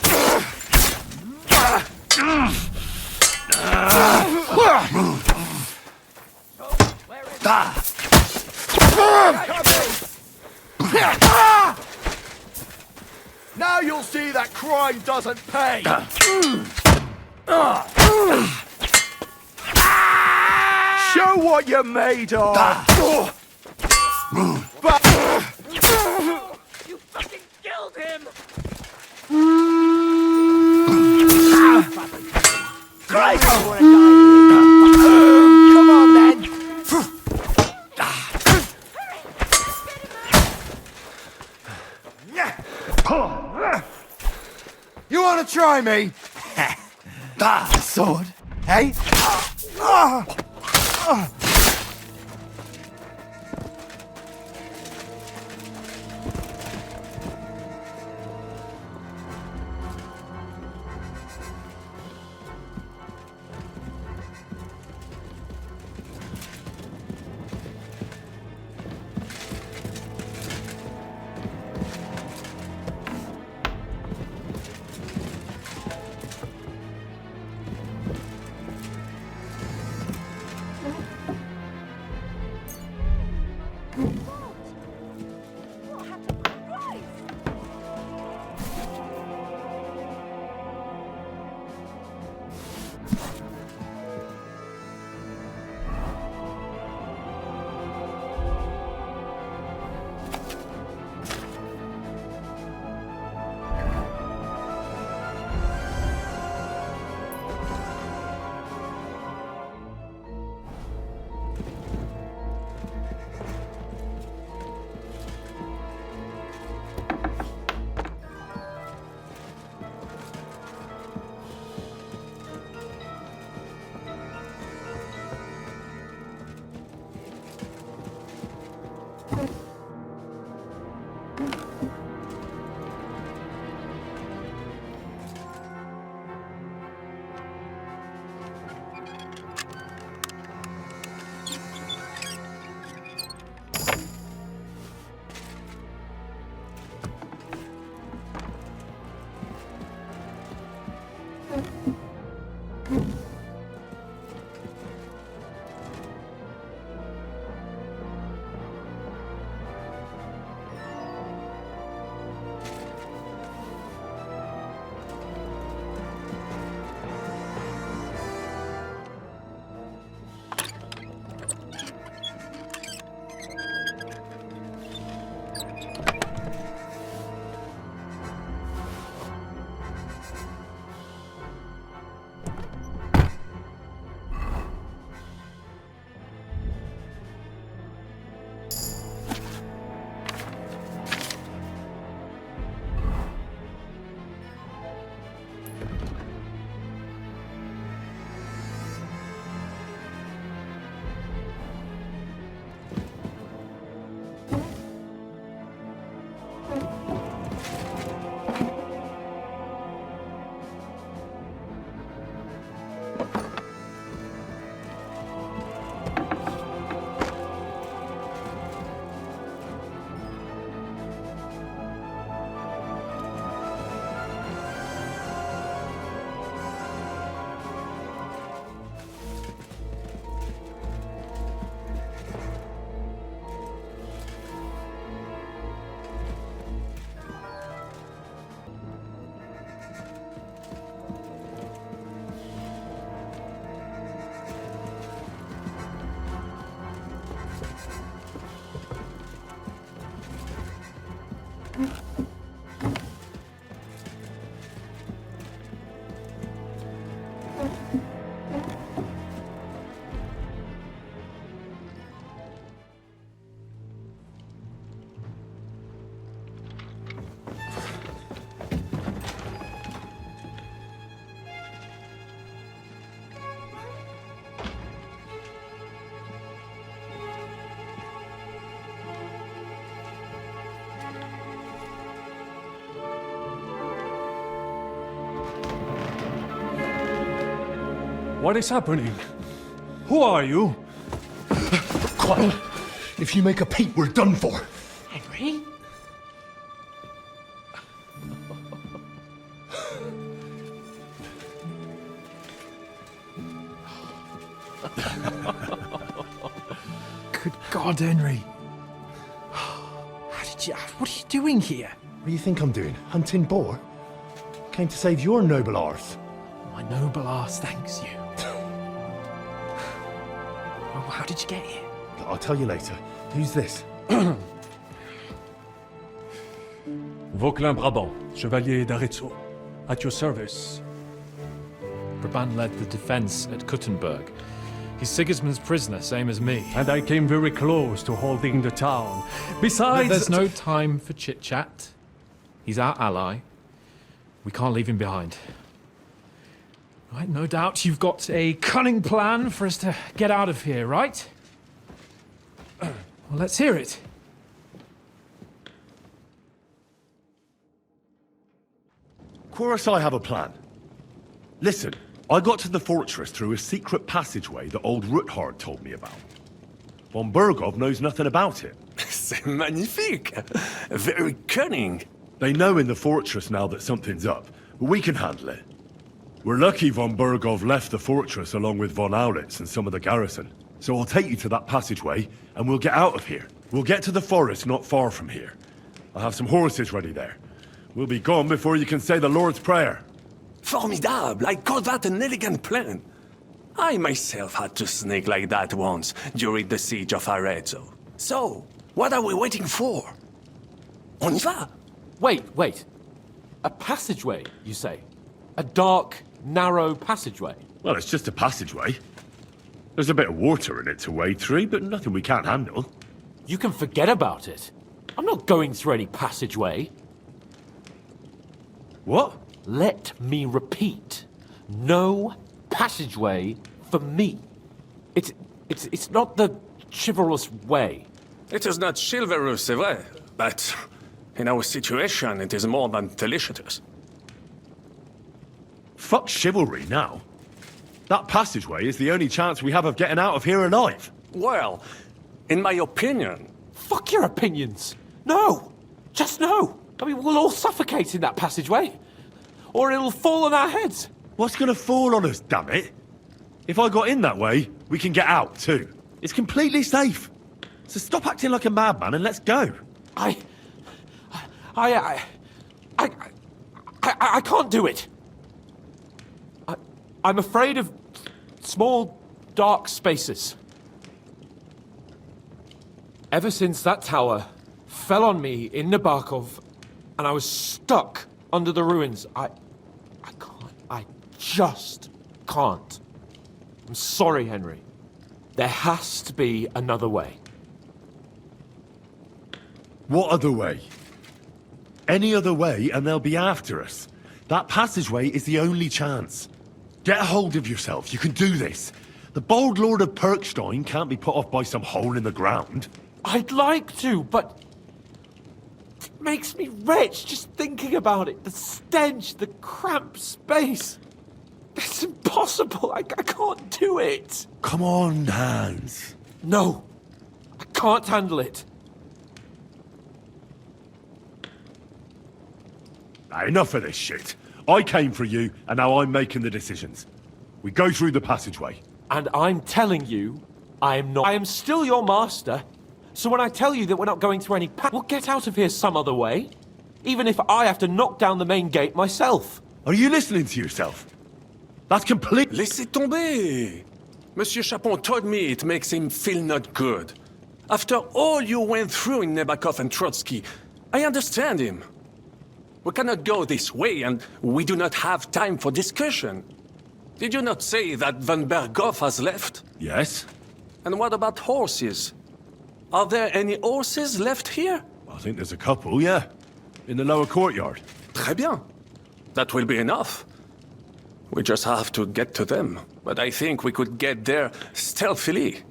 Now you'll see that crime doesn't pay! Show what you're made of! You fucking killed him! Christ! Come on then! You want to try me? Sword, hey? What is happening? Who are you? Quiet. If you make a peep, we're done for. Henry? Good God, Henry. What are you doing here? What do you think I'm doing? Hunting boar? Came to save your noble arse. My noble arse thanks you. Oh, how did you get here? I'll tell you later. Who's this? Vauquelin Brabant, Chevalier d'Arezzo. At your service. Brabant led the defense at Kuttenberg. He's Sigismund's prisoner, same as me. And I came very close to holding the town. Besides... There's no time for chit-chat. He's our ally. We can't leave him behind. Right, no doubt you've got a cunning plan for us to get out of here, right? Well, let's hear it. Of course I have a plan. Listen, I got to the fortress through a secret passageway that old Ruthard told me about. Von Bergov knows nothing about it. C'est magnifique! Very cunning. They know in the fortress now that something's up, but we can handle it. We're lucky von Bergov left the fortress along with von Aulitz and some of the garrison. So I'll take you to that passageway, and we'll get out of here. We'll get to the forest not far from here. I'll have some horses ready there. We'll be gone before you can say the Lord's Prayer. Formidable! I call that an elegant plan. I myself had to sneak like that once during the siege of Arezzo. So, what are we waiting for? On y va! Wait. A passageway, you say? A dark, narrow passageway? Well, it's just a passageway. There's a bit of water in it to wade through, but nothing we can't handle. You can forget about it. I'm not going through any passageway. What? Let me repeat. No passageway for me. It's not the chivalrous way. It is not chivalrous, c'est vrai, but in our situation, it is more than delicious. Fuck chivalry now. That passageway is the only chance we have of getting out of here alive. Well, in my opinion... Fuck your opinions. No. Just no. I mean, we'll all suffocate in that passageway. Or it'll fall on our heads. What's gonna fall on us, damn it? If I got in that way, we can get out too. It's completely safe. So stop acting like a madman and let's go. I can't do it. I'm afraid of small, dark spaces. Ever since that tower fell on me in Nabokov, and I was stuck under the ruins, I just can't. I'm sorry, Henry. There has to be another way. What other way? Any other way and they'll be after us. That passageway is the only chance. Get a hold of yourself. You can do this. The bold Lord of Perkstein can't be put off by some hole in the ground. I'd like to, but it makes me wretched just thinking about it. The stench, the cramped space. It's impossible. I can't do it. Come on, Hans. No, I can't handle it. Enough of this shit. I came for you, and now I'm making the decisions. We go through the passageway. And I'm telling you, I am not. I am still your master. So when I tell you that we're not going through any we'll get out of here some other way. Even if I have to knock down the main gate myself. Are you listening to yourself? That's complete. Laissez tomber. Monsieur Chapon told me it makes him feel not good. After all you went through in Nabokov and Trotsky, I understand him. We cannot go this way, and we do not have time for discussion. Did you not say that von Berghoff has left? Yes. And what about horses? Are there any horses left here? I think there's a couple, yeah. In the lower courtyard. Très bien. That will be enough. We just have to get to them. But I think we could get there stealthily.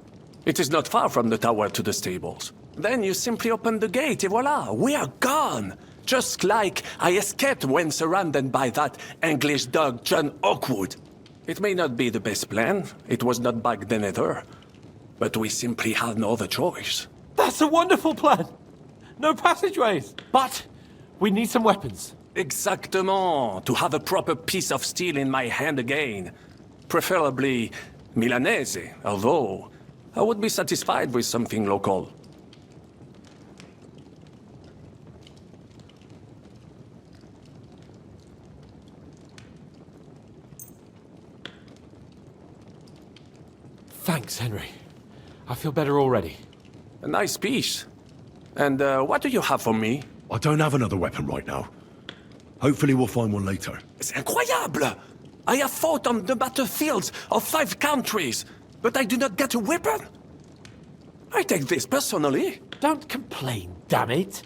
It is not far from the tower to the stables. Then you simply open the gate, et voila, we are gone! Just like I escaped when surrounded by that English dog John Oakwood. It may not be the best plan. It was not back then either. But we simply had no other choice. That's a wonderful plan. No passageways. But we need some weapons. Exactement. To have a proper piece of steel in my hand again. Preferably Milanese, although I would be satisfied with something local. Thanks, Henry. I feel better already. A nice piece. And what do you have for me? I don't have another weapon right now. Hopefully we'll find one later. C'est incroyable! I have fought on the battlefields of 5 countries, but I do not get a weapon. I take this personally. Don't complain, damn it.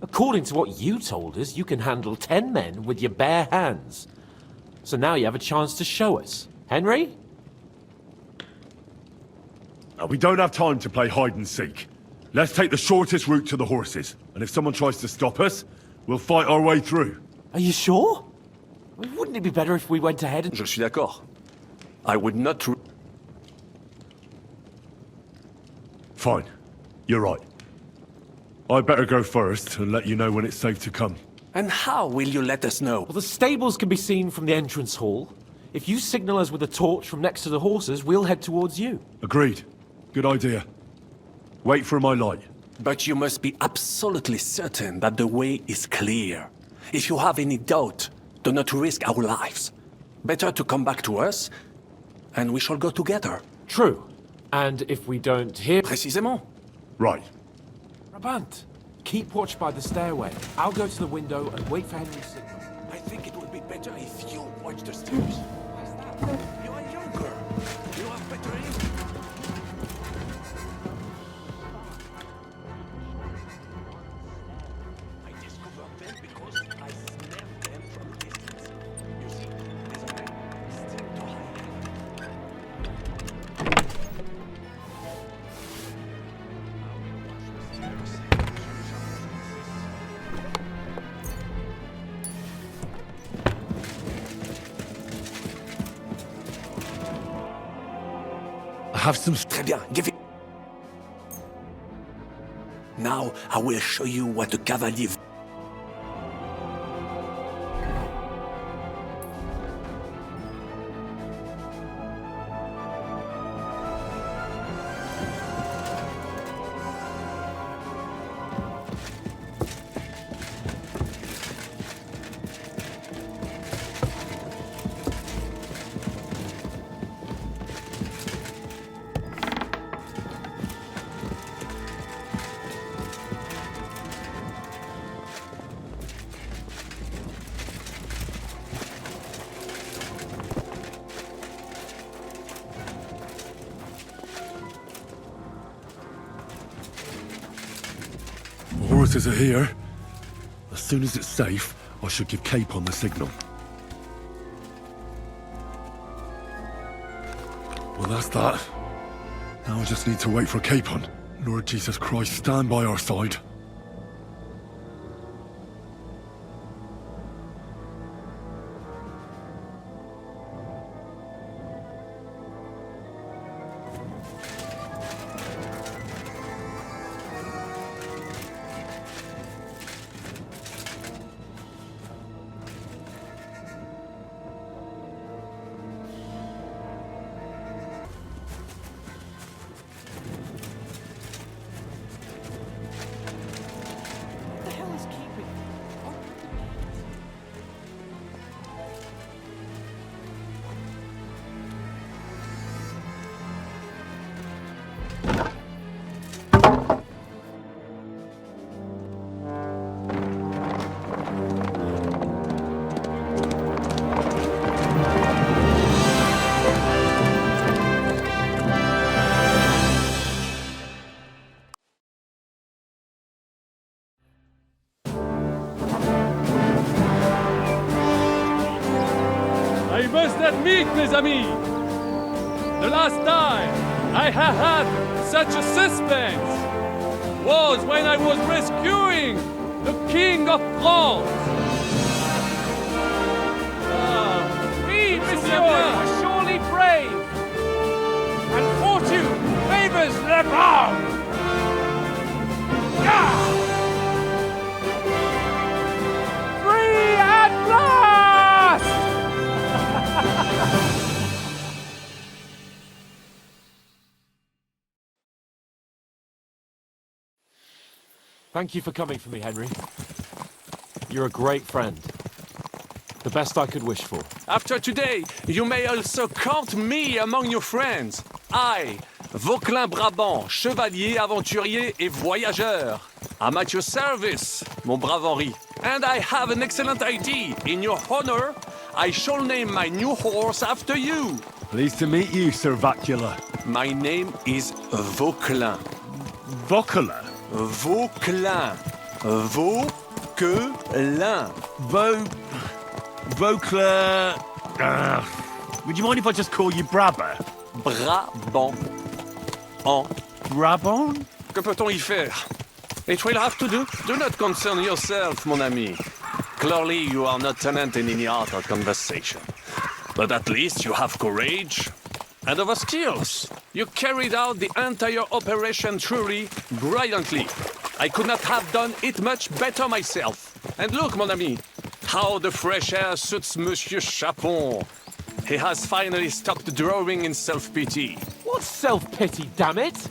According to what you told us, you can handle 10 men with your bare hands. So now you have a chance to show us. Henry? We don't have time to play hide and seek. Let's take the shortest route to the horses, and if someone tries to stop us, we'll fight our way through. Are you sure? Wouldn't it be better if we went ahead and... Je suis d'accord. I would not... Fine. You're right. I'd better go first and let you know when it's safe to come. And how will you let us know? Well, the stables can be seen from the entrance hall. If you signal us with a torch from next to the horses, we'll head towards you. Agreed. Good idea. Wait for my light. But you must be absolutely certain that the way is clear. If you have any doubt, do not risk our lives. Better to come back to us, and we shall go together. True. And if we don't hear... Précisément. Right. Brabant, keep watch by the stairway. I'll go to the window and wait for Henry's signal. I think it would be better if you watch the stairs. You are younger. You have better aim. I discovered them because I snapped them from a distance. You see, this man is still to hide. I have some... Très bien, give it. Now I will show you what a cavalier... The horses are here. As soon as it's safe, I should give Cape on the signal. Well, that's that. Now I just need to wait for Capon. Lord Jesus Christ, stand by our side. I must admit, mes amis, the last time I have had such a suspense was when I was rescuing the King of France. Oui, monsieur, surely brave! And fortune favors the brave! Free at last! Thank you for coming for me, Henry. You're a great friend. The best I could wish for. After today, you may also count me among your friends. I, Vauquelin Brabant, chevalier, aventurier et voyageur. I'm at your service, mon brave Henri. And I have an excellent idea. In your honor, I shall name my new horse after you. Pleased to meet you, Sir Vacula. My name is Vauquelin. Vauquelin? Vauquelin. Vauquelin. Vauquelin... would you mind if I just call you Brabber? Brabant. En Brabant? Que peut-on y faire? It will have to do. Do not concern yourself, mon ami. Clearly, you are not tenant in any art or conversation. But at least you have courage and other skills. You carried out the entire operation truly brilliantly. I could not have done it much better myself. And look, mon ami, how the fresh air suits Monsieur Chapon. He has finally stopped drawing in self-pity. What self-pity, damn it?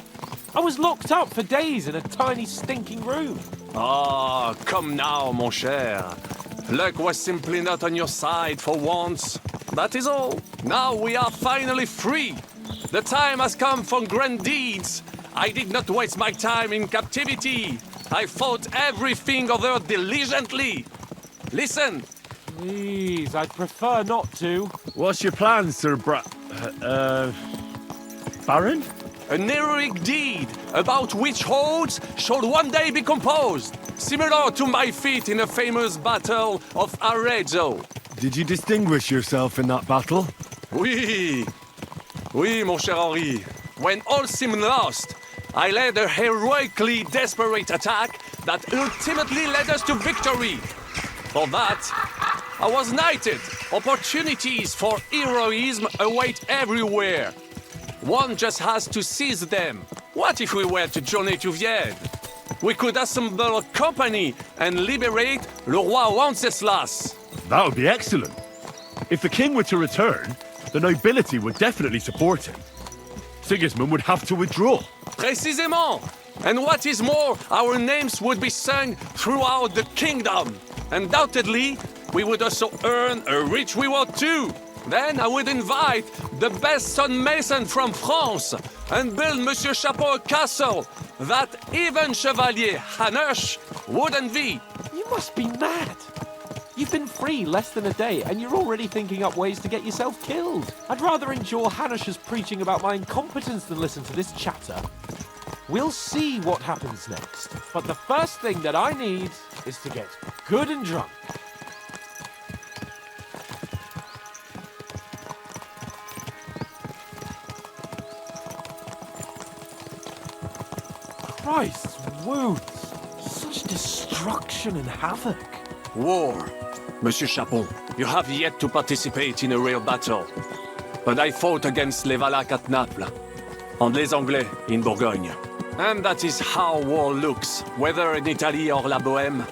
I was locked up for days in a tiny stinking room. Ah, come now, mon cher. Luck was simply not on your side for once. That is all. Now we are finally free. The time has come for grand deeds. I did not waste my time in captivity. I fought everything over diligently. Listen. Please, I'd prefer not to. What's your plan, Sir Baron? An heroic deed about which odes shall one day be composed, similar to my feat in the famous battle of Arezzo. Did you distinguish yourself in that battle? Oui, mon cher Henri. When all seemed lost, I led a heroically desperate attack that ultimately led us to victory. For that, I was knighted. Opportunities for heroism await everywhere. One just has to seize them. What if we were to journey to Vienne? We could assemble a company and liberate Le Roi Wenceslas. That would be excellent. If the king were to return, the nobility would definitely support him. Sigismund would have to withdraw. Précisément. And what is more, our names would be sung throughout the kingdom. Undoubtedly, we would also earn a rich reward too. Then I would invite the best stonemason from France and build Monsieur Chapeau a castle that even Chevalier Hanush would envy. You must be mad. You've been free less than a day, and you're already thinking up ways to get yourself killed. I'd rather endure Hanush's preaching about my incompetence than listen to this chatter. We'll see what happens next. But the first thing that I need is to get good and drunk. Christ's wounds! Such destruction and havoc. War. Monsieur Chapon, you have yet to participate in a real battle. But I fought against les Valaques at Naples, and les Anglais in Bourgogne. And that is how war looks, whether in Italy or La Bohème.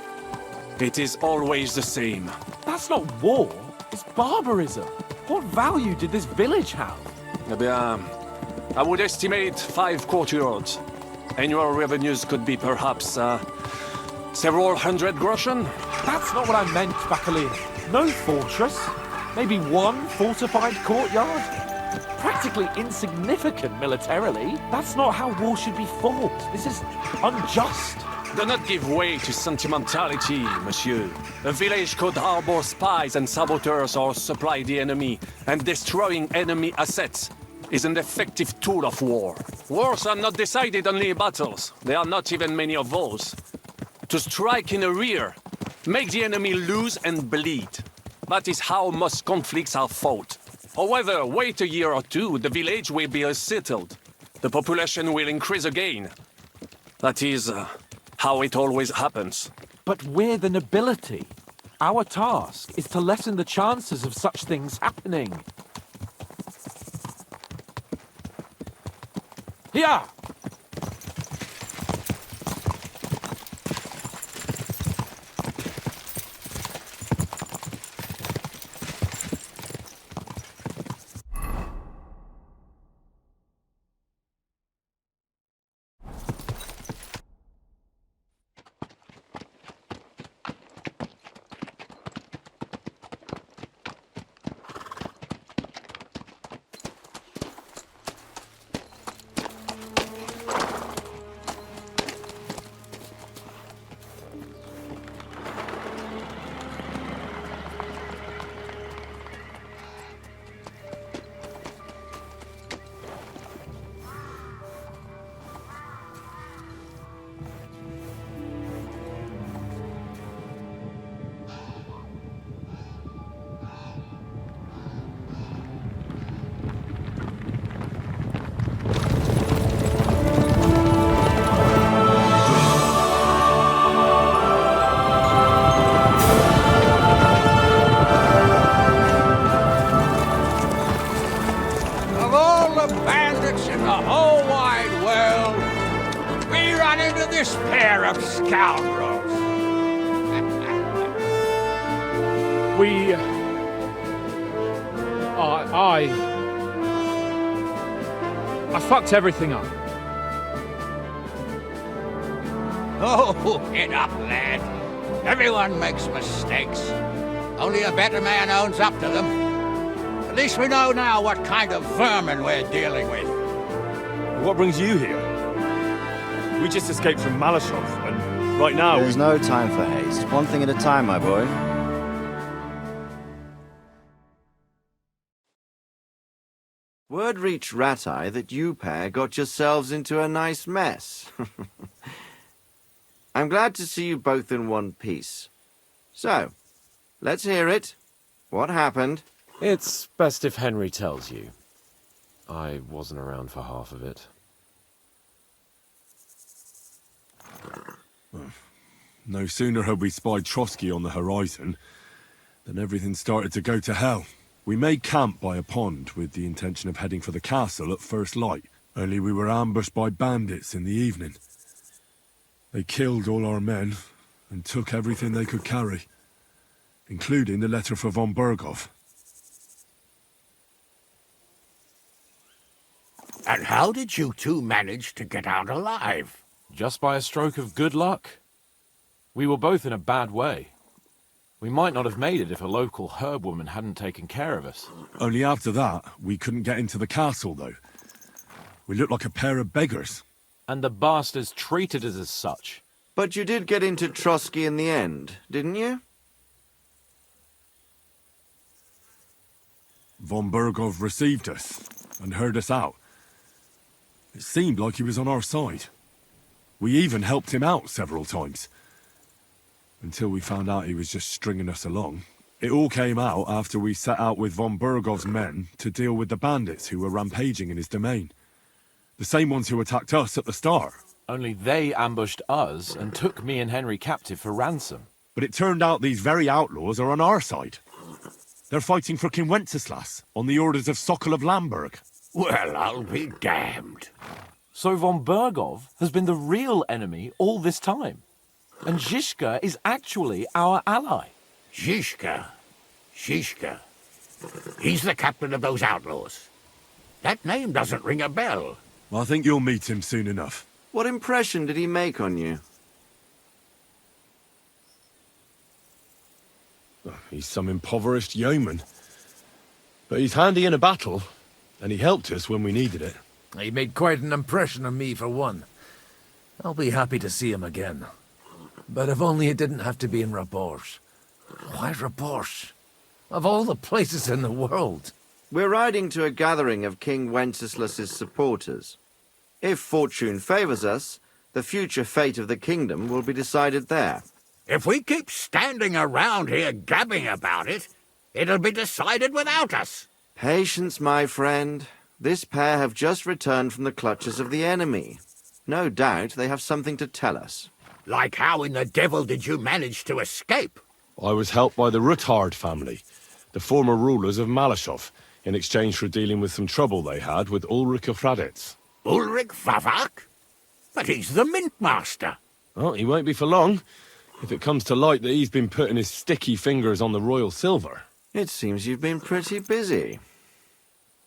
It is always the same. That's not war, it's barbarism. What value did this village have? Eh bien, I would estimate 5 courtyards. Annual revenues could be perhaps, several hundred groschen. That's not what I meant, Bacalina. No fortress. Maybe one fortified courtyard. Practically insignificant militarily. That's not how war should be fought. This is unjust. Do not give way to sentimentality, monsieur. A village could harbor spies and saboteurs or supply the enemy, and destroying enemy assets is an effective tool of war. Wars are not decided only in battles. There are not even many of those. To strike in the rear, make the enemy lose and bleed. That is how most conflicts are fought. However, wait a year or two, the village will be settled. The population will increase again. That is how it always happens. But we're the nobility. Our task is to lessen the chances of such things happening. Yeah. Of all the bandits in the whole wide world, we run into this pair of scoundrels. I fucked everything up. Oh, get up, lad. Everyone makes mistakes. Only a better man owns up to them. At least we know now what kind of vermin we're dealing with. What brings you here? We just escaped from Malashov, and right now There's no time for haste. One thing at a time, my boy. Word reached Rat-Eye that you pair got yourselves into a nice mess. I'm glad to see you both in one piece. So, let's hear it. What happened? It's best if Henry tells you. I wasn't around for half of it. no sooner had we spied Trotsky on the horizon than everything started to go to hell. We made camp by a pond with the intention of heading for the castle at first light, only we were ambushed by bandits in the evening. They killed all our men and took everything they could carry, including the letter for von Berghoff. And how did you two manage to get out alive? Just by a stroke of good luck. We were both in a bad way. We might not have made it if a local herb woman hadn't taken care of us. Only after that, we couldn't get into the castle, though. We looked like a pair of beggars. And the bastards treated us as such. But you did get into Trotsky in the end, didn't you? Von Berghoff received us and heard us out. It seemed like he was on our side. We even helped him out several times. Until we found out he was just stringing us along. It all came out after we set out with von Berghoff's men to deal with the bandits who were rampaging in his domain. The same ones who attacked us at the start. Only they ambushed us and took me and Henry captive for ransom. But it turned out these very outlaws are on our side. They're fighting for King Wenceslas on the orders of Sokol of Lamberg. Well, I'll be damned. So von Berghoff has been the real enemy all this time. And Zizka is actually our ally. Zizka? Zizka? He's the captain of those outlaws. That name doesn't ring a bell. I think you'll meet him soon enough. What impression did he make on you? He's some impoverished yeoman. But he's handy in a battle, and he helped us when we needed it. He made quite an impression on me, for one. I'll be happy to see him again. But if only it didn't have to be in Rabosh. Why Rabosh? Of all the places in the world. We're riding to a gathering of King Wenceslas's supporters. If fortune favors us, the future fate of the kingdom will be decided there. If we keep standing around here gabbing about it, it'll be decided without us. Patience, my friend. This pair have just returned from the clutches of the enemy. No doubt they have something to tell us. Like how in the devil did you manage to escape? I was helped by the Ruthard family, the former rulers of Malashov, in exchange for dealing with some trouble they had with Ulrich of Raditz. Ulrich Favak? But he's the Mint Master. Well, he won't be for long, if it comes to light that he's been putting his sticky fingers on the royal silver. It seems you've been pretty busy.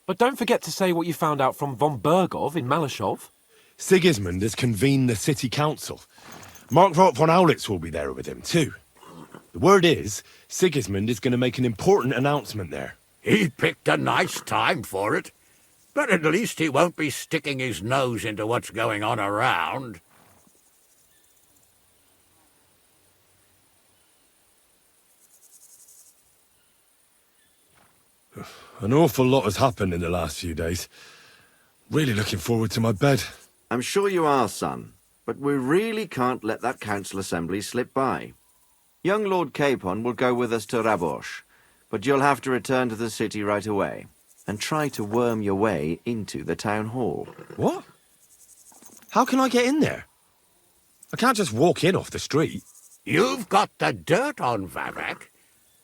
But don't forget to say what you found out from von Bergov in Malashov. Sigismund has convened the city council. Markvart von Aulitz will be there with him, too. The word is, Sigismund is going to make an important announcement there. He picked a nice time for it. But at least he won't be sticking his nose into what's going on around. An awful lot has happened in the last few days. Really looking forward to my bed. I'm sure you are, son. But we really can't let that council assembly slip by. Young Lord Capon will go with us to Rabosh, but you'll have to return to the city right away and try to worm your way into the town hall. What? How can I get in there? I can't just walk in off the street. You've got the dirt on Vavak,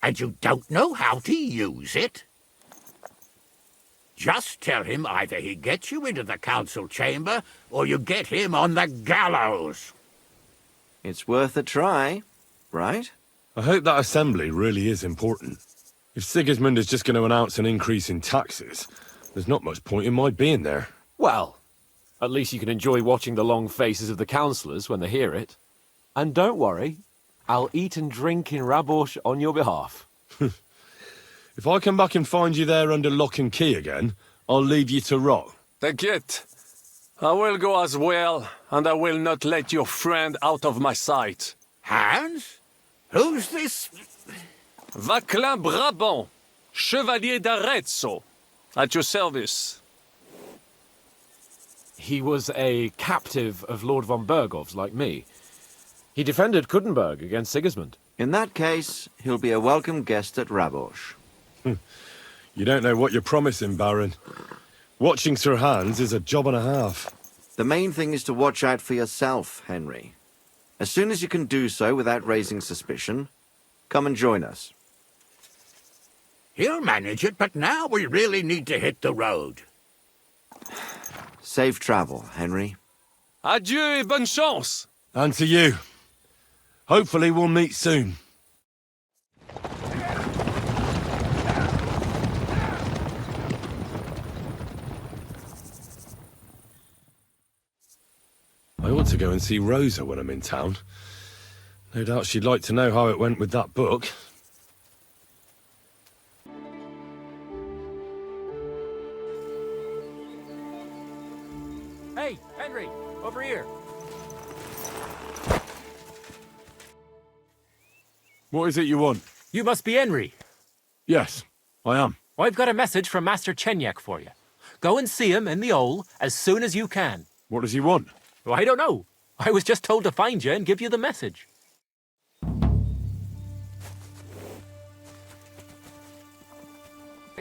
and you don't know how to use it? Just tell him either he gets you into the council chamber, or you get him on the gallows. It's worth a try, right? I hope that assembly really is important. If Sigismund is just going to announce an increase in taxes, there's not much point in my being there. Well, at least you can enjoy watching the long faces of the councillors when they hear it. And don't worry, I'll eat and drink in Rabosh on your behalf. If I come back and find you there under lock and key again, I'll leave you to rot. T'inquiète. I will go as well, and I will not let your friend out of my sight. Hans? Who's this? Vaclin Brabant, Chevalier d'Arezzo, at your service. He was a captive of Lord von Bergov's, like me. He defended Kuttenberg against Sigismund. In that case, he'll be a welcome guest at Rabosh. You don't know what you're promising, Baron. Watching Sir Hans is a job and a half. The main thing is to watch out for yourself, Henry. As soon as you can do so without raising suspicion, come and join us. He'll manage it, but now we really need to hit the road. Safe travel, Henry. Adieu et bonne chance! And to you. Hopefully we'll meet soon. I ought to go and see Rosa when I'm in town. No doubt she'd like to know how it went with that book. Hey, Henry, over here. What is it you want? You must be Henry. Yes, I am. I've got a message from Master Chenyak for you. Go and see him in the Ole as soon as you can. What does he want? I don't know. I was just told to find you and give you the message.